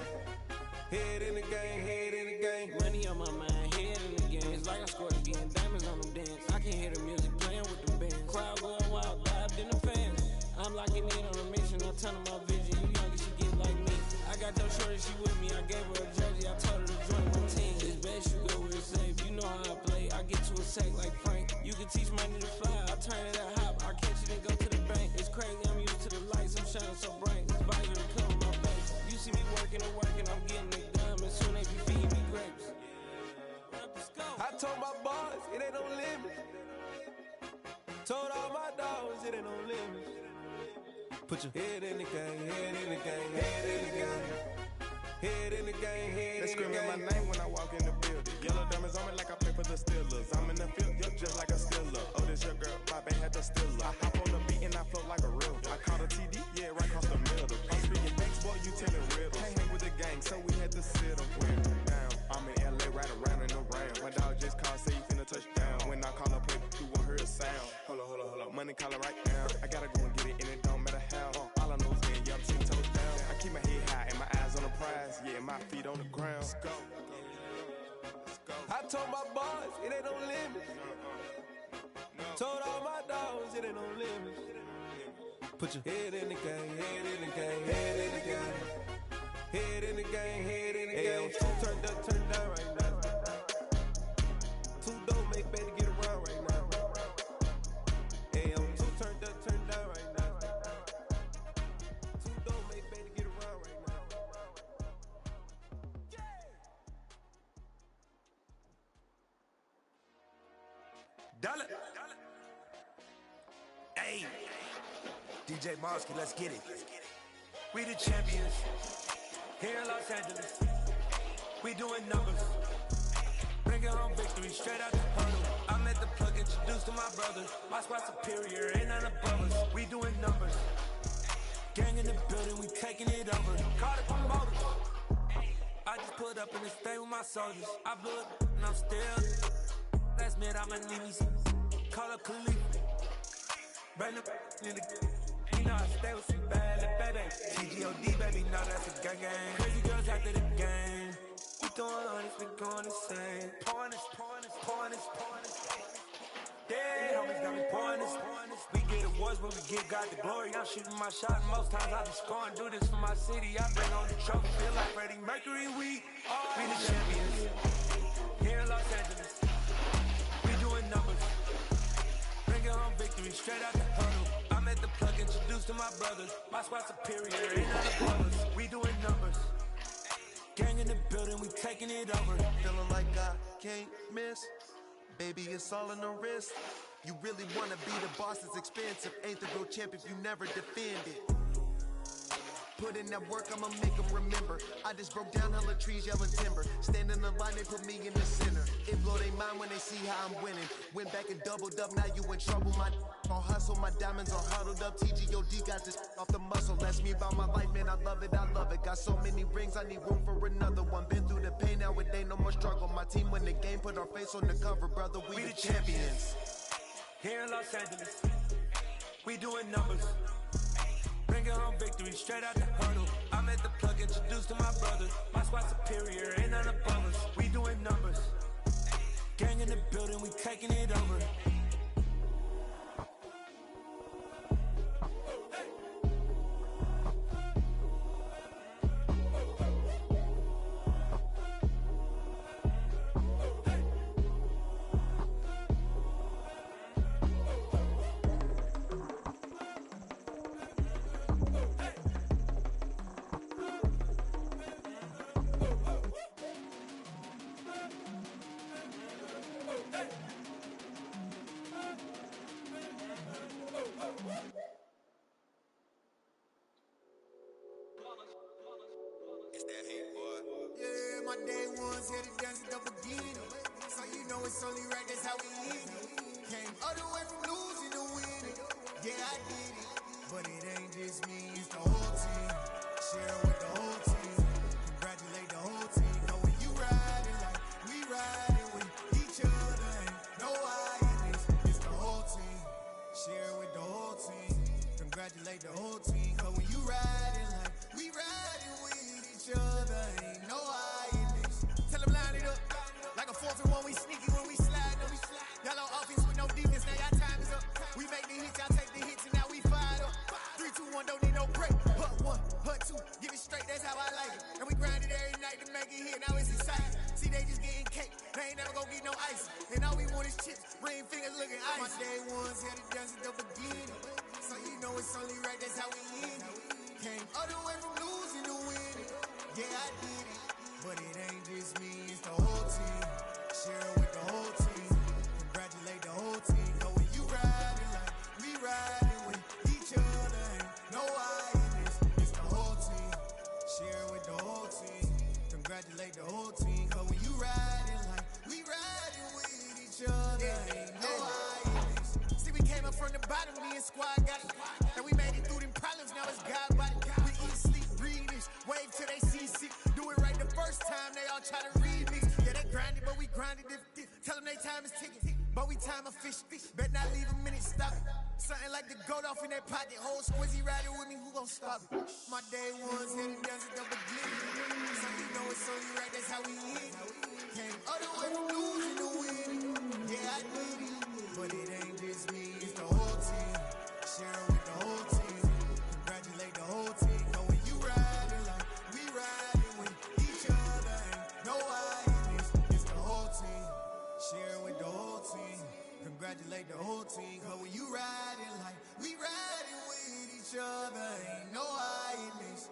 Head in the game, head in the game. Money on my mind, head in the game. It's like I scored again, diamonds on them dance. I can hear the music playing with the band. Crowd going wild, dived in the fans. I'm locking in on a mission, I'm telling my vision. You young, she get like me. I got those shorty, she with me. I gave her a jersey, I told her to join my team. It's best you go where it's safe. You know how I play. I get to a sack like Frank. You can teach money to fly. I turn it that hop. I catch it and go to the bank. It's crazy, I'm used to the lights. I'm shining so bright. This visor to cover my face. You see me working and working. I'm getting it done. And soon they be feeding me grapes. I told my boys, it ain't no limit. Told all my dogs, it ain't no limit. Put your head in the game, head in the game, head in the game. Head in the game, head in the game. They screaming my name when I walk in the building. Yellow diamonds on me like I play for the Steelers. I'm in the field, yup, just like a Steeler. Oh, this your girl, my band had the Steeler. I hop on the beat and I float like a river. I caught a TD, yeah, right across the middle. I'm speaking thanks, boy, you telling riddles. Can't hang with the gang, so we had to sit them down. I'm in LA, right around in the round. My dog just called, say he finna touch down. When I call a play, you won't hear a sound. Hold on, money calling right now. I gotta go and get it, and it don't matter how. All I know is getting, yeah, I'm 10 toes down. I keep my head high and my eyes on the prize. Yeah, my feet on the ground. Let's go. I told my boys, it ain't no limit. Told all my dogs, it ain't no limit. Put your head in the game, head in the game, head in the game. Head in the game, head in the game. Two turned up, turned down right now. Two don't make better get around right now. Hey, I'm two turned up, turned down right now. Two don't make better get around right now. Dollar. Hey, DJ Mosky, let's get it. We the champions here in Los Angeles. We doing numbers. Bringing home victory straight out the puddle. I'm at the plug, introduced to my brothers. My squad superior, ain't none above us. We doing numbers. Gang in the building, we taking it over. Caught it from motors. I just put up in the state with my soldiers. I blew it and I'm still. Last minute, I'ma need me some. Call up Khalif. Brand new in the. You know I stay with some bad little baby. TGOD, baby, know that's a gang gang. Crazy girls after the game. We throwing hundreds, we going insane. Pouring this. Yeah, homies got me pouring this. We get awards, but we give God the glory. I'm shooting my shot, and most times I be scoring. Do this for my city, I bring on the trophy. Feel like Freddie Mercury, we the champions. Here in Los Angeles, we doing numbers. Bringing home victory straight out the huddle. I'm at the plug, introduced to my brothers. My squad superior, ain't none above us. We doing numbers. Gang in the building, we taking it over. Feeling like I can't miss. Baby, it's all in the wrist. You really wanna be the boss, it's expensive. Ain't the real champ if you never defend it. Put in that work, I'ma make them remember. I just broke down hella trees, yelling timber. Stand in the line, they put me in the center. It blow their mind when they see how I'm winning. Went back and doubled up, now you in trouble. My on hustle, my diamonds are huddled up. TGOD got this off the muscle. That's me about my life, man, I love it. Got so many rings, I need room for another one. Been through the pain, now it ain't no more struggle. My team win the game, put our face on the cover, brother. We the champions. Here in Los Angeles, we doing numbers. Bringing home victory straight out the huddle. I'm at the plug, introduced to my brothers. My squad superior, ain't none above us. We doing numbers. Gang in the building, we taking it over. Yeah, my day ones here to dance at the beginning. So you know it's only right, that's how we live. Came all the way from losing to winning. Yeah, I did it. But it ain't just me, it's the whole team. Share with the whole team. Congratulate the whole team. Know when you riding like we riding with each other. Ain't no I in this, it's the whole team. Share with the whole team. Congratulate the whole team. Cause when you riding like we riding with each other. Ain't no I in this. Tell them line it up. Like a 4th and 1, we sneaky when we slide. Y'all on offense with no defense, now y'all time is up. We make the hits, y'all take the hits, and now we fired up. 3, 2, 1, don't need no break. Hut 1, hut 2, give it straight, that's how I like it. And we grind it every night to make it hit, now it's exciting. See, they just getting cake, they ain't never gonna get no ice. And all we want is chips, ring fingers looking ice. My day ones here to dance at the beginning. So you know it's only right, that's how we live. Came all the way from losing to winning. Yeah, I did it. But it ain't just me, it's the whole team. Share with the whole team. Congratulate the whole team. Know when you riding like we riding with each other. Ain't no I in this, it's the whole team. Share with the whole team. Congratulate the whole team. Cause when you riding like we riding with each other. Ain't no I in this. See, we came up from the bottom, me and squad got it. And we made it through them problems, now it's God body. We eat, sleep, breathe this, wave till they see sick. Do it right the first time, they all try to remix. Yeah, they grinded, but we grinded different. Tell them they time is ticking, but we time a fish. Bet not leave a minute, stop it. Something like the goat off in that pocket. Whole squizzy riding with me, who gon' stop it? My day ones here to dance at the beginning. So you know it's only right, that's how we live. Came all the way from losing to winning. Yeah, I did it. But it ain't just me, it's the whole team. Share with the whole team. Congratulate the whole team. Know when you riding like we riding with each other. Ain't no I in this, it's the whole team. Share with the whole team. Congratulate the whole team. Cause when you riding like we riding with each other. Ain't no I in this.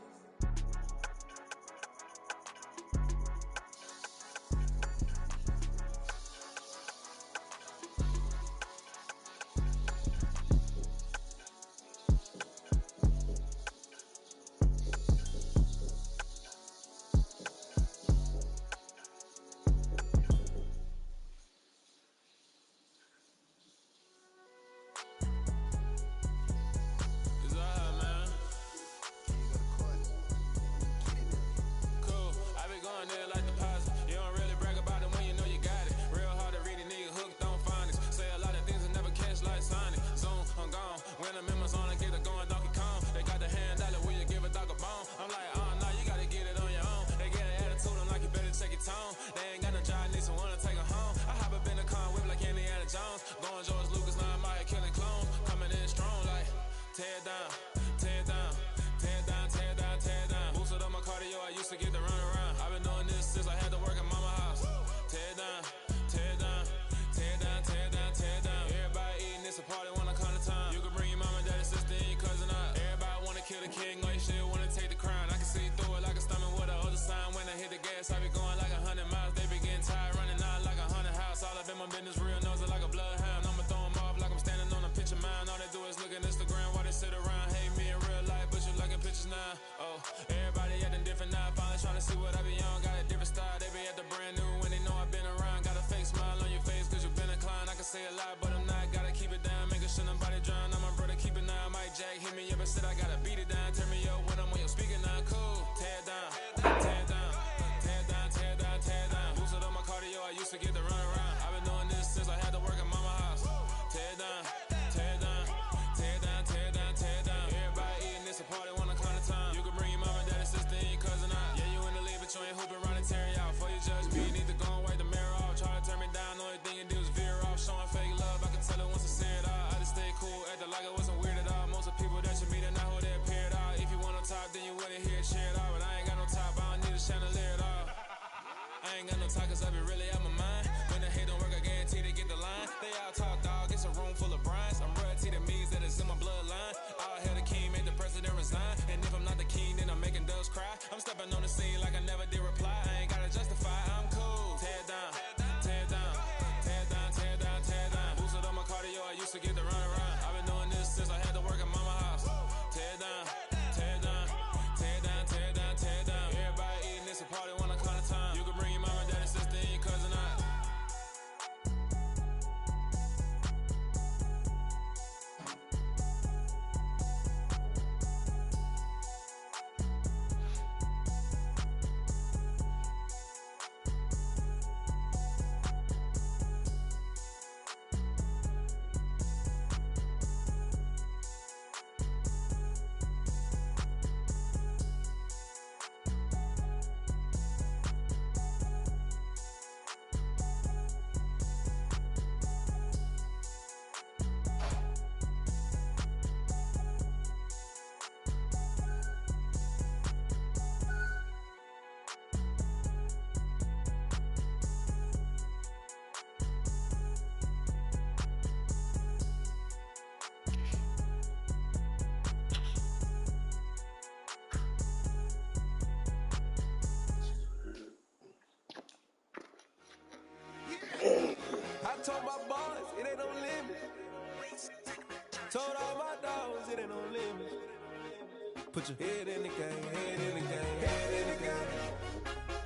to get the run around. I've been doing this since I had to work at mama house. Tear down, tear down, tear down, tear down, tear down. Everybody eating, it's a party when I come to town. You can bring your mama, daddy, sister, and your cousin out. Everybody wanna kill the king, like shit, wanna take the crown. I can see through it like a stomach with a other sign. When I hit the gas, I be going like 100 miles. They be getting tired, running out like 100 house. All up in my business, real nose it like a bloodhound. I'ma throw 'em off like I'm standing on a picture mound. All they do is look at Instagram while they sit around. Hate me in real life, but you liking pictures now. Oh, everybody acting different now. Finally trying to see what I be on. Got a different style, they be at the brand new when they know I've been around. Got a fake smile on your face cause you been inclined. I can say a lot, but I'm not. Gotta keep it down, making sure nobody drown. I'm my brother, keep it now. Mike Jack hit me up and said I gotta beat it down. Turn me up when I'm on your speaker now. Cool, tear down, tear down, tear down, tear down, tear down. Boosted up my cardio, I used to get the run around. I've been doing this since I had to work at mama house. Tear down, tear down, tear down, tear down, tear down. Everybody eating, it's a party when I come to town. You can bring your mama, daddy, sister, and your cousin out. Yeah, you in the league, but you ain't hooping around and tear you out. Before you judge me, you need to go and wipe the mirror off. Try to turn me down, only thing you do is veer off. Showing fake love, I can tell it once I see it all. I just stay cool, acting like it wasn't weird at all. Most of the people that you meet are not who they appear at all. If you want on top, then you wouldn't hear it shared all. But I ain't got no top, I don't need a chandelier at all. I ain't got no talk cause I be really out my mind. When the hate don't work, I guarantee they get the line. They all talk, dog, it's a room full of brinds. I'm royalty, that means that it's in my bloodline. All hail the king, make the president resign. And if I'm not the king, then I'm making doves cry. I'm stepping on the scene like I never did reply. I ain't gotta justify, I'm cool. Tear down, tear down, tear down, tear down, tear down. Boosted up my cardio, I used to get the run around. I've been doing this since I had to work at mama house. Tear down, tear down, tear down, tear down, tear down. Everybody eating, it's a party when I come to town. You can bring your mama, daddy, sister, and your cousin out. I told my boys, it ain't no limit. Told all my dogs, it ain't no limit. Put your head in the game, head in the game, head in the game.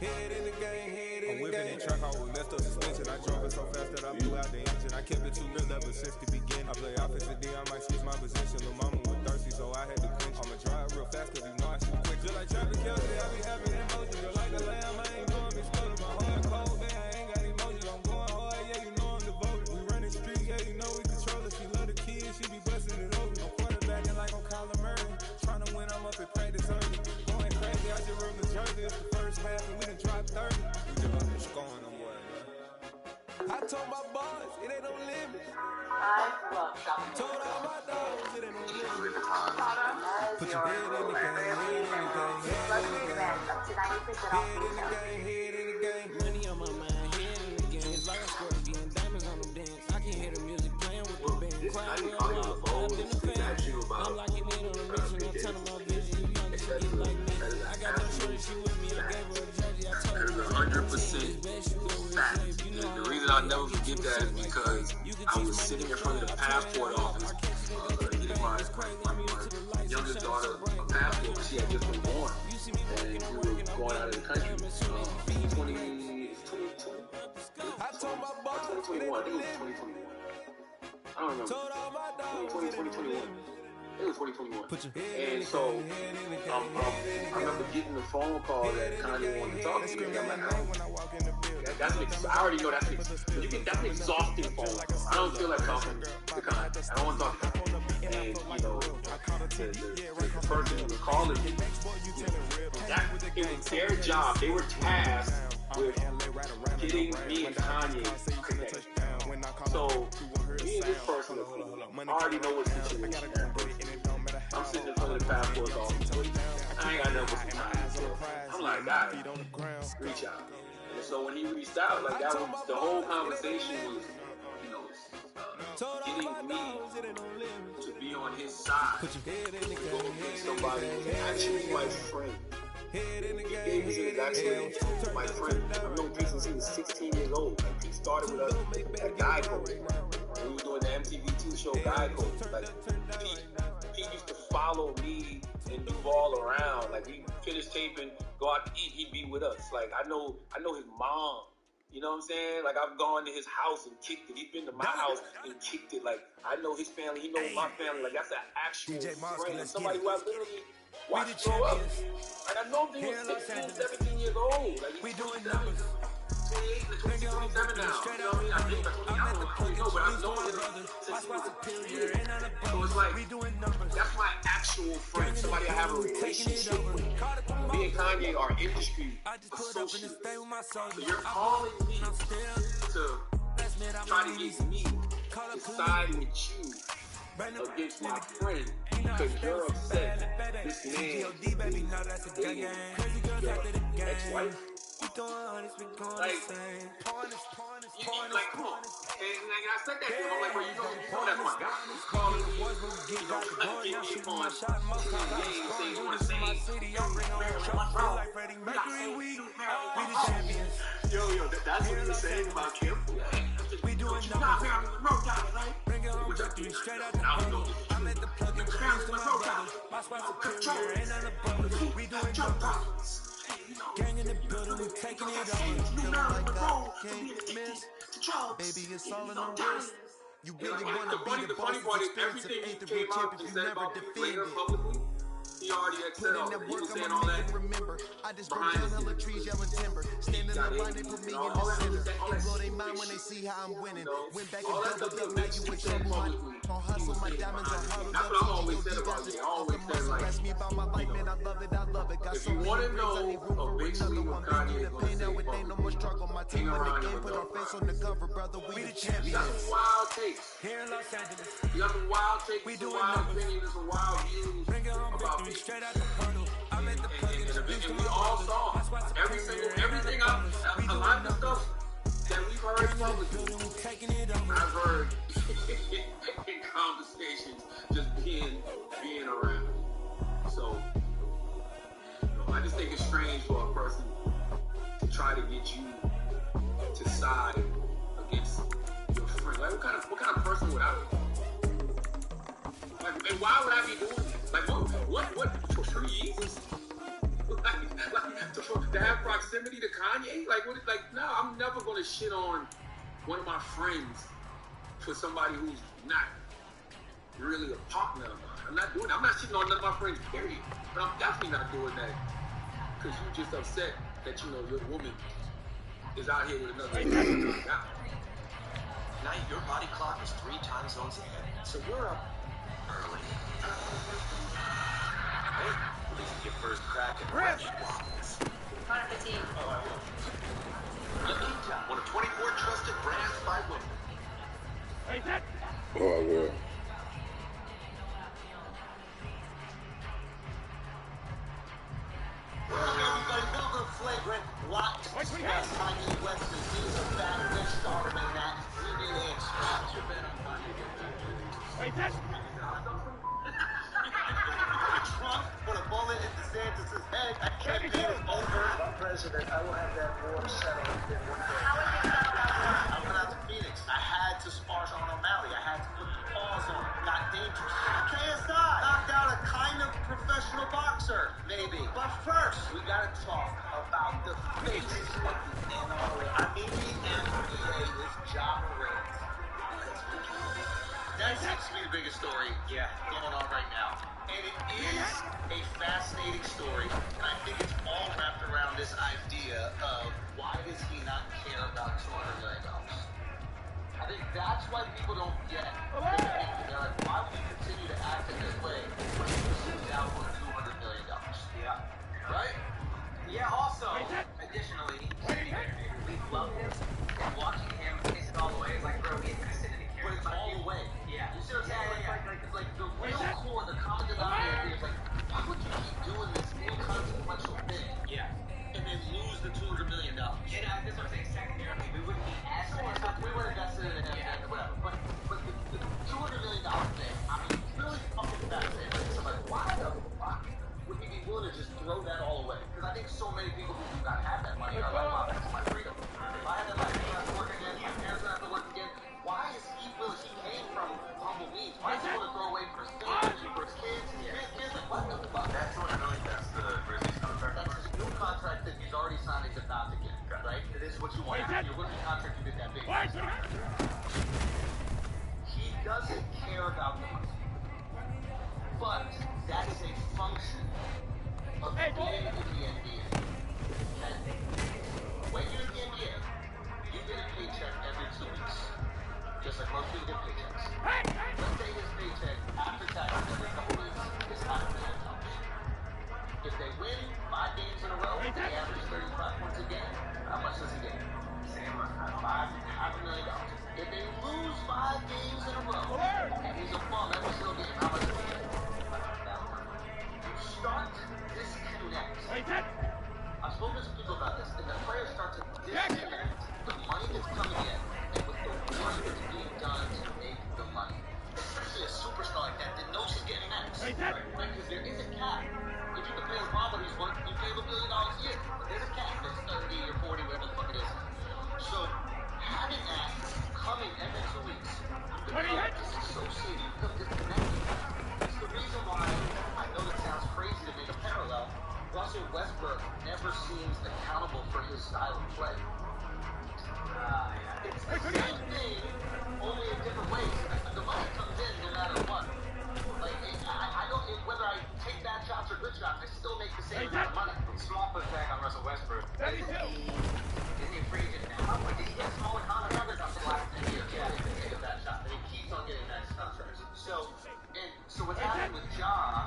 Head in the game, head in the game. I'm whipping in track out with messed up suspension. I drove it so fast that I blew out the engine. I kept it too real ever since the beginning. I play offensive D, I might switch my position. Lil' mama was thirsty, so I had to quench. I'ma drive real fast cause you know I shoot quick. Just like Travis Kelce, I be having emotions. Just like a lamb, I ain't going exploding. My heart cold, man, I ain't got emotions. I'm going hard, yeah, you know I'm devoted. We run the streets, yeah, you know we control it. She love the kids, she be busting it over. I'm quarterbacking like I'm Kyler Murray. Trying to win, I'm up at practice early. Going crazy, I just run the jersey. It's the first half and we done dropped 30. We just up and scoring them, boy. I told my boys, it ain't no limit. Told all my dogs, it ain't no limit. Put your head in the game, head in the game, head in the game, head in the game. Money on my mind, head in the game. It's like I scored again, diamonds on them dance. I can hear the music playing with the band. Crowd real loud, vibe in the fan. I'm locking in on a mission, I'm telling my vision. You young, she get like me. I got no shorty, she with me. I gave her a jersey, I told her 100% fact. The reason I'll never forget that is because I was sitting in front of the passport office, getting my youngest daughter a passport, but she had just been born, and we were going out of the country. 2021, I think it was 2021. I don't remember. 2021. It was 2021. And so, I remember getting the phone call that Kanye wanted to talk to me. I'm like, I already know that's an exhausting phone call. I don't feel like talking to Kanye. I don't want to talk to him. And, you know, the person who was calling me, it was their job. They were tasked with getting me and Kanye connected. So, me and this person, I already know what the situation is. I'm sitting in front of the passport office. I ain't got nothing but some time. So I'm like, my guy, reach out. And so when he reached out, like that was the whole conversation was, you know, getting me to be on his side. To go against somebody who's actually my friend. He gave his exact same to my friend. I've known Pete since he was 16 years old. Like, Pete started with us at Guy Code. We were doing the MTV2 show Guy Code. Like, Pete used to follow me and Duval around. Like, we finished taping, go out to eat, he'd be with us. Like, I know his mom. You know what I'm saying? Like, I've gone to his house and kicked it. He's been to my house and kicked it. Like, I know his family. He knows my family. Like, that's an actual friend. Somebody who I literally watched grow up. Like, I know him when he was 16, 17 years old. Like, we doing numbers. 28, 27 now. You know what I mean? I think I don't know, but I've known him since he was a kid. So it's like, that's my actual friend. Somebody I have a relationship with. Me and Kanye are industry associates. So you're calling me to try to get me to side with you against my friend because you're upset this man is dating your ex-wife. Like, come on. And I said that to him. I'm like, bro, you know that's my guy. He's calling me, you know, trying to get me on saying you want to say, yo, that's what he was saying about Kim. We doing you not married with road guy, right? Which I do straight out the photo. I'm at the plug and married with road guy. My spot's superior, ain't none of the we doing numbers. Gang in the building, we taking it on. Feeling like I can't miss. Baby, it's all in the wrist. You really want to be the boss of expensive. Ain't the real champ if you never defend it. He already Put in that work, I'ma make him remember. I just broke down hella trees, yelling timber. Stand in the line, they put me in the center. It blow they mind when they see how I'm winning. Went back and doubled up, now you in trouble. I'll hustle, my diamonds are huddled up. You got this off the muscle. Ask me about my life, man, I love it, I love it. Got so many rings, I need room for another one. Been through the pain, now it ain't no more struggle. My team win the game, put our face on the cover, brother, we the champions. You got some wild takes. Here in Los Angeles. You got some wild takes, we some wild opinions, some wild views about me. Straight out the portal. I'm at the plug and we all saw everything a lot of stuff that we've heard publicly. I've heard in conversations just being around. So, you know, I just think it's strange for a person to try to get you to side against your friend. Like, what kind of person would I be? Like, and why would I be doing that? Like, what for Jesus? Like, to have proximity to Kanye? Like, what? Like, no, I'm never gonna shit on one of my friends for somebody who's not really a partner of mine. I'm not doing that. I'm not shitting on none of my friends, period. But I'm definitely not doing that because you just upset that, you know, your woman is out here with another guy. Now your body clock is 3 time zones ahead, so you're up early. Hey, this is your first crack at Fresh Waffles. Part of the team. Oh, I will. Nikita, one of 24 trusted brands by women. Hey, that. Oh, I will. Everybody, Velvet Flagrant, locked. That's Kanye West is he's a bad bitch starter in that. We need to extract your bet on Kanye. Hey, that's. Trump put a bullet in DeSantis' head. That campaign is over. I'm president. I will have that war settled in one day. I went out to Phoenix. I had to spar Sean O'Malley. I had to put the paws on him. Got dangerous. KSI knocked out a kind of professional boxer, maybe. But first, we gotta talk about the face of the NRA. I mean, the NBA is Ja Morant. That seems to be the biggest story, going on right now. And it is a fascinating story, and I think it's all wrapped around this idea of why does he not care about $200 million? I think that's why people don't get it. They're like, why would you continue to act in this way when you sit down for $200 million? Yeah. Right? Yeah, also, additionally, we love him, and watching him kiss it all the way is like, bro, he existed and he cares about all you. the way. Yeah. You see what I'm saying? It's like the real core, the common denominator is like, why would you keep doing this inconsequential thing? Yeah. And You gotta have that money. Or like, wow, that's my freedom. If I had that money, I have to work again. My parents don't have to work again. Why is he willing? He came from humble means. Why is he willing to throw away for his family, for his kids? Kids, like, what the fuck? That's $200 million. That's the Grizzlies contract. That's his new contract that he's already signed. He's about to get. Right? It is what you want. Your rookie contract, you get that big. He doesn't care about the money. But that is a function of being in the NBA. Okay? When you're in the NBA, you get a paycheck every 2 weeks. Just like most people get paychecks. Let's say his paycheck after taxes every couple weeks is $500,000. If they win 5 games in a row, they average 35 points a game. How much does he get? Same amount. $500,000. If they lose 5 games in a row, and he's a bum every single game, how much does he get? You start to disconnect. I've spoken to people about this, and the players start to disconnect the money that's coming in and with the work that's being done to make the money. Especially a superstar like that knows he's getting max. Right? Because there is a cap. If you can pay LeBron what he's worth, you pay him $1 billion a year. But there's a cap. It's 30 or 40, whatever the fuck it is. So having that coming every 2 weeks, you become disassociated, you become disconnected. It's the reason why, I know that sounds crazy to make a parallel, Russell Westbrook never seems accountable for his style of play. It's the same thing, only in different ways. The money comes in no matter what. Like, I don't, whether I take bad shots or good shots, I still make the same amount of money. Small pushback on Russell Westbrook. Isn't he a free agent now? Did he get a smaller contract or something last 10 years? Yeah, he take a bad shot, but he keeps on getting nice contracts. So what's happening with Ja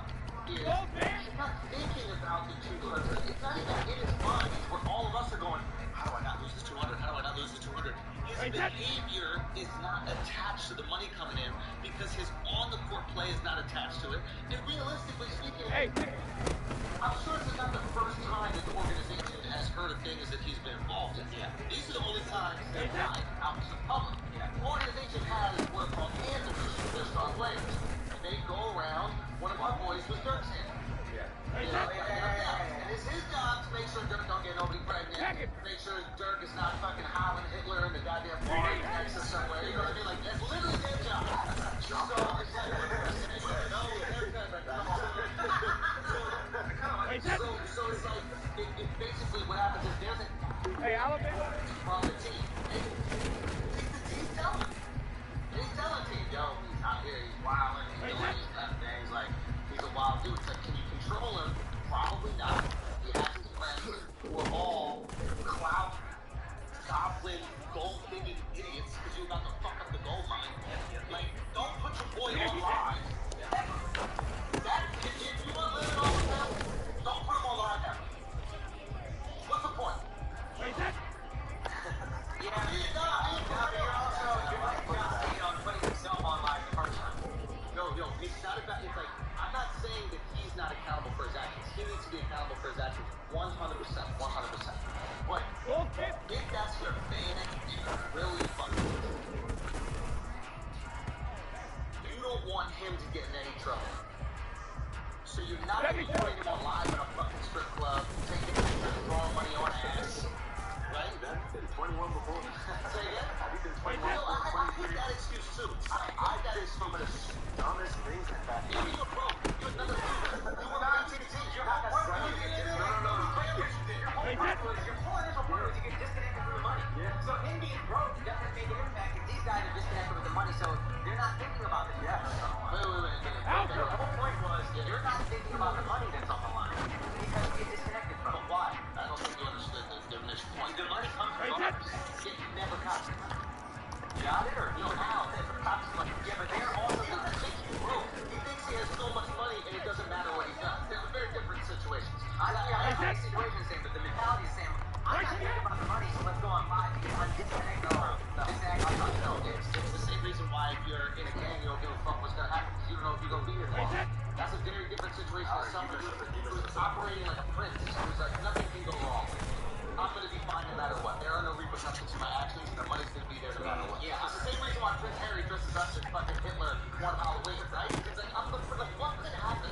is he's not thinking about the 200. It's not even in his mind where all of us are going, how do I not lose this 200? How do I not lose this 200? His behavior is not attached to the money coming in because his on-the-court play is not attached to it. And realistically speaking, I'm sure this is not the first time that the organization has heard of things that he's been involved in. Yeah. These are the only times they've lied out to the public. Yeah. The organization has what are called anthems for their star players. And they go around, one of our boys was Dirk's handler. And it's his job to make sure Dirk don't get nobody pregnant. Make sure Dirk is not fucking howling Hitler in the goddamn bar in Texas somewhere. You know what I mean? Like, that's literally their job. So it's like, it basically what happens is there's a from the team. He's telling. He's telling the team, yo, he's out here, he's wilding, he's doing these kind of things. Like, he's a wild dude. It's like, can you control him? Probably not. He has his friends who are all clout, goblin, gold-digging idiots because you're about to fuck up the gold mine. Like, don't put your boy on live. If you want to live it all with them, don't put him on live ever. What's the point? Putting himself on live the first time. Yo, it's not about, it's like, I'm not saying that he's not accountable for his actions. He needs to be accountable for his actions 100%. But if that's your fan, it's really fucking you don't want him to get in any trouble. So you're not going to be putting him on live at a fucking strip club, taking pictures, throwing money on ass. Right? That's been 21 before. Say again? He's been 21 before. I hate that excuse too. I that is some of the dumbest things in that. You're broke. You're another dude. You were not team. Your whole point was your whole point was you get disconnected from the money. Yeah. So him being broke doesn't make an impact. If these guys are disconnected with the money, so they're not thinking about the wait. The whole point was you're not thinking about the money that's on the line because you get disconnected from it. Why? I don't think you understood the initial point. The money comes from others. It never comes. Got it or how? Yeah, but they're also the thing you broke. He thinks he has so much money and it doesn't matter what he does. They're very different situations. I think the situation is the same, but the mentality is the same. I'm not thinking about the money, so let's go on live because I'm disconnected. No. It's the same reason why if you're in a gang, you don't give a fuck what's going to happen because you don't know if you're going to be here long. That's a very different situation than someone who's operating like a prince, who's like, nothing can go wrong. I'm going to be fine no matter what. There are no repercussions to my actions, and the money's going to be there no matter what. Yeah, it's the same reason why Prince Harry dresses up as fucking Hitler one Halloween, right? It's like, what could happen?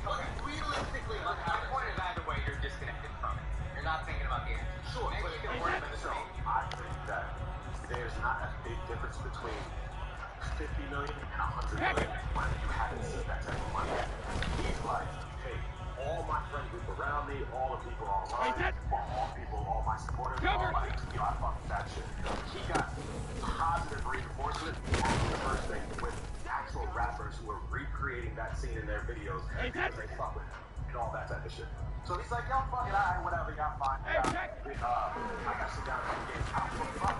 What realistically could happen? The point is either way, you're disconnected from it. about the action. Sure, but it can work in itself. I think that there's not a big difference between 50 million and 100 million when you haven't seen that type of money. He's like, hey, all my friend group around me, all the people online, all my supporters, all my, I fuck with that shit. He got positive reinforcement after the first thing with actual rappers who are recreating that scene in their videos because they fuck with him and all that type of shit. So he's like, yo, fuck it, alright, whatever, y'all fine. I gotta sit down and play games. I don't give a fuck.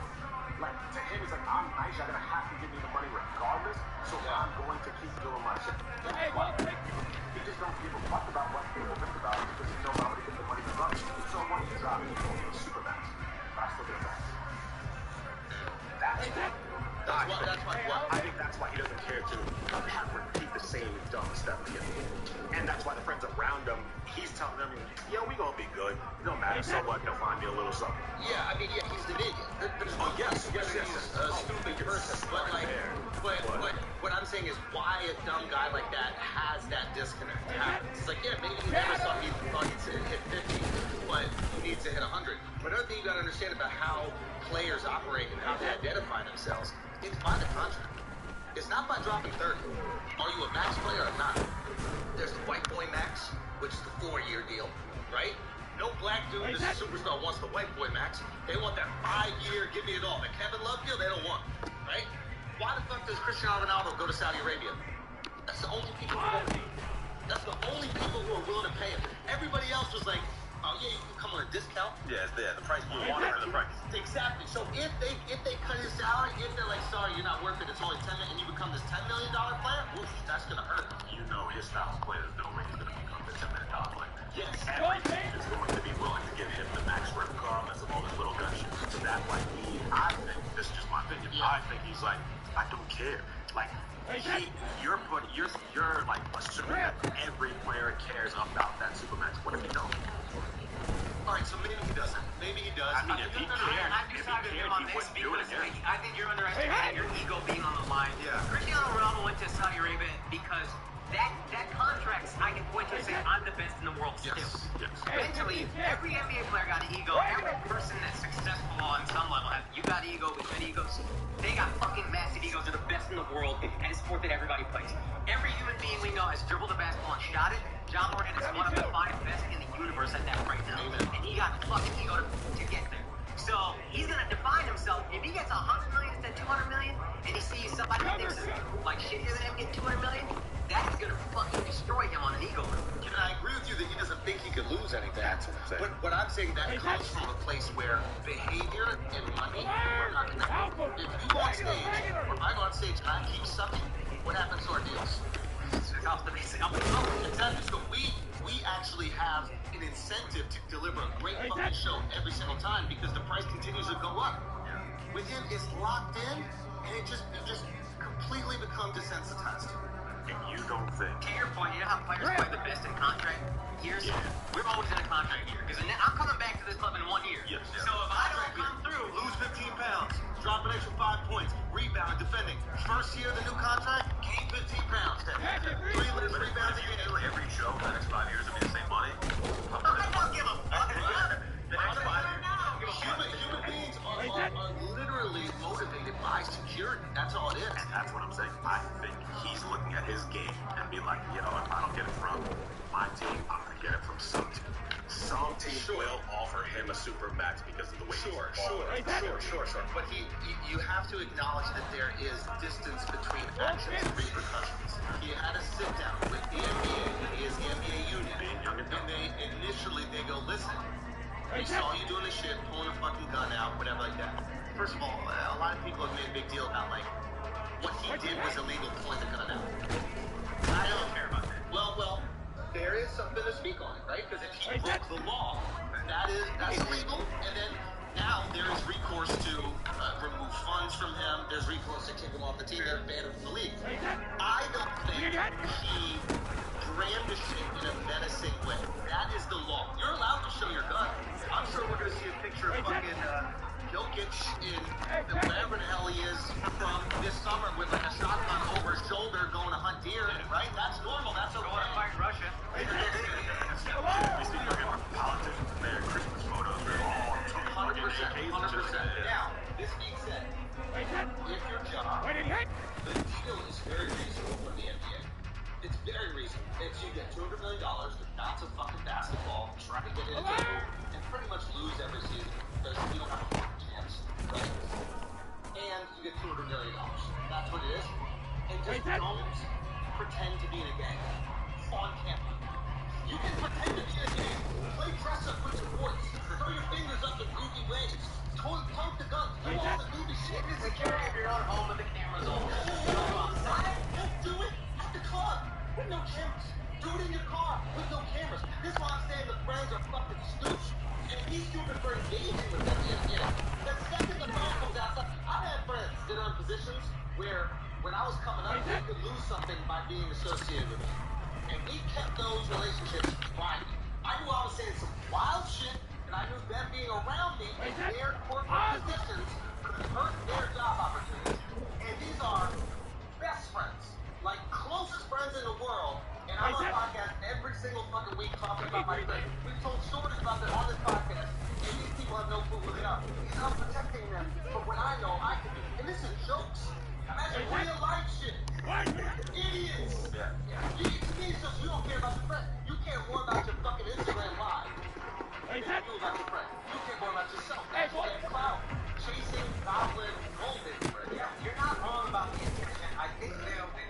Like, to him, it's like, I'm nice, y'all gonna have to give me the money regardless, so I'm going to keep doing my shit. He just don't give a fuck about what people think about it because he knows I'm gonna get the money regardless. So when he dropped it, he was super max. But I still get max. I think that's why he doesn't care to have to repeat the same dumb stuff again. And that's why the friends around him, he's telling them, yo, we gonna be good. It don't matter, so what, they'll find me a little something. Yeah, I mean, yeah, he's an idiot. There's no yes. He's a stupid person. But what I'm saying is why a dumb guy like that has that disconnect. It's like, yeah, maybe he never thought he'd hit 50, but he needs to hit 100. But another thing you gotta understand about how players operate and how they identify themselves, it's by the contract. It's not by dropping 30. Are you a max player or not? There's the white boy max, which is the 4-year deal, right? No black dude, this is superstar, wants the white boy max. They want that 5-year, give me it all. The Kevin Love deal, they don't want, right? Why the fuck does Cristiano Ronaldo go to Saudi Arabia? That's the only people who are willing to pay him. Everybody else was like, oh yeah, you can come on a discount. Yeah, it's there. The price you want for the price. Exactly. So if they cut his salary, if they're like, sorry, you're not worth it, it's only 10 million, and you become this $10 million player, whoosh, that's gonna hurt. You know his style of play, there's no way he's gonna become the $10 million player. Yes. Every team is going to be willing to give him the max regardless of all this little gun shit. So that's why I think, this is just my opinion, I think he's like, I don't care. Like, you're like assuming that every player cares about that Supermax. What if he don't? Alright, so maybe he doesn't. Maybe he does. I mean, if he cared, he wouldn't do it again. I think you're underestimating your ego being on the line. Yeah. Cristiano Ronaldo went to Saudi Arabia because that contract, I can point to and say, I'm the best in the world still. Yes. Mentally, every NBA player got an ego. Every person that's successful on some level has, you got ego, we got egos. They got fucking massive egos. They're the best in the world at a sport that everybody plays. Every human being we know has dribbled the basketball and shot it. John Morant is one of the 5 best in the universe at that right now. And he got the fucking ego to get there. So he's going to define himself. If he gets 100 million instead of 200 million, and he sees somebody who thinks is like shittier than him get 200 million, that's going to fucking destroy him on an ego level. And I agree with you that he doesn't think he could lose anything. That's what I'm saying. But what I'm saying, that comes from a place where behavior and money are not connected. If you go on stage, or I go on stage and I keep sucking, what happens to our deals? It's off the basic. Exactly. So we actually have an incentive to deliver a great fucking show every single time because the price continues to go up. With him, it's locked in, and you just completely become desensitized. And you don't think. To your point, you know how players play the best in contract years? Yeah. We're always in a contract year. Because I'm coming back to this club in 1 year. Yes. So if I don't come through, lose 15 pounds, drop an extra 5 points, rebound, defending. First year of the new contract, gain 15 pounds. 3 less rebounds a game. Every show for the next 5 years will be the same money. I don't give a fuck. The next 5 years. Human beings are literally motivated by security. That's all it is. And that's what I'm saying. I think he's looking at his game and be like, you know, if I don't get it from my team, I'm going to get it from some team. Some team will offer him a super max because of the way he's balling. Sure. But you have to acknowledge that there is distance between actions and repercussions. He had a sit down with the NBA and his NBA union, and they go, listen, we saw you doing this shit, pulling a fucking gun out, whatever like that. First of all, a lot of people have made a big deal about like what he did was illegal, pulling the gun out. I don't care about that. Well, there is something to speak on, right? Because if he broke the law, that's illegal. And then now there is recourse to remove funds from him. There's recourse to kick him off the team and ban him from the league. I don't think he brandished it in a menacing way. That is the law. You're allowed to show your gun. I'm sure we're going to see a picture of fucking Jokic in wherever the hell he is from this summer with like a shotgun over his shoulder going to hunt deer, right? That's normal. That's okay. Fight Russia. We see politicians, their Christmas photos, they're you prefer engaging with them? Yeah. The second the phone comes outside, I've had friends that are in positions where when I was coming up, they could lose something by being associated with me. And we kept those relationships private. I knew I was saying some wild shit, and I knew them being around me in their corporate positions could hurt their job opportunities. And these are best friends, like closest friends in the world. And I'm on a podcast every single fucking week talking about my friends. We've told stories about them on this podcast, and these people have no clue who they are. Because I'm protecting them from what I know I can do. And this is jokes. Imagine real life shit. Idiots. Yeah. To me, it's just you don't care about your friend. You care more about your fucking Instagram live than you do about your friend. You care more about yourself. That's why you're clout. Chasing goblin golden. Yeah, you're not wrong about the intention. I think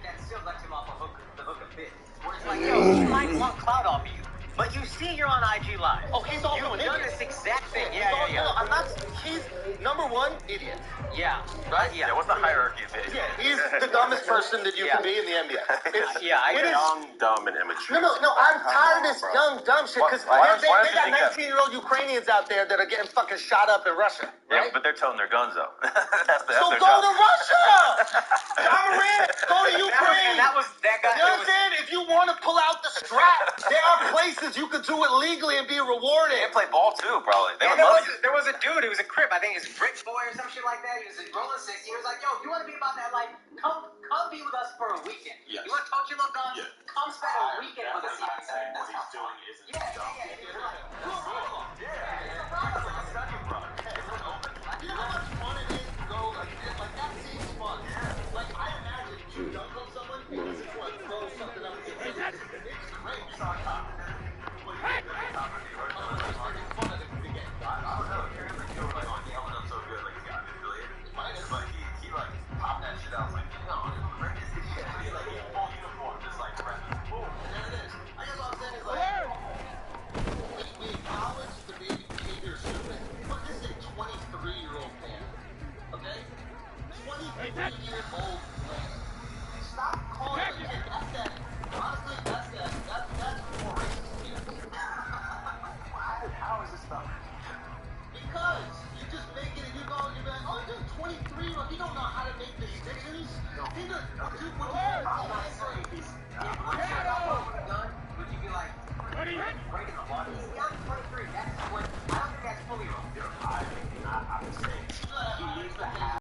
that still lets him off the hook a bit. Where it's like, yo, he might want clout off you. But you see you're on IG Live. Oh, he's all You've done this exact thing. Yeah. I'm not. He's number one idiot. Yeah. Right? Yeah. What's the hierarchy of idiots? Yeah, he's the dumbest person that you can be in the NBA. Young, dumb, and immature. No, I'm tired of this young, dumb shit, because they got 19-year-old Ukrainians out there that are getting fucking shot up in Russia. Right? Yeah, but they're toting their guns, though. that's so their go job. to Russia! John Moran, go to Ukraine! That guy. You know what I'm saying? If you want to pull out the strap, there are places you can do it legally and be rewarded. They play ball, too, probably. There was a dude, it was a crip, I think it was Brick Boy or some shit like that. He was rolling 60. He was like, yo, if you want to be about that life, come be with us for a weekend. Yes. You want to touch your little guns? Yeah. Come spend a weekend with us. What he's doing isn't dumb. You know how much fun it is to go like this? Like, that seems fun. Like, I imagine you dunk on someone and you just want to throw something up. It's great. It's fun at the beginning. I don't know. Karen McGill, like, on yelling up so good, like, he's got an affiliate. But he like, popped that shit out. I was like, no, it's the shit. He's like, in full uniform, just like the rest of us. Boom. There it is. I guess what I'm saying is, like, we acknowledge the baby behavior stupid, but this is a 23-year-old man. Okay? 23-year-old man. Stop calling him a kid. That's that. Honestly, that's more racist to me. How is this stuff? Because you just make it and you go and you're like, oh, you're 23, but he don't know how to make decisions. He doesn't do what he's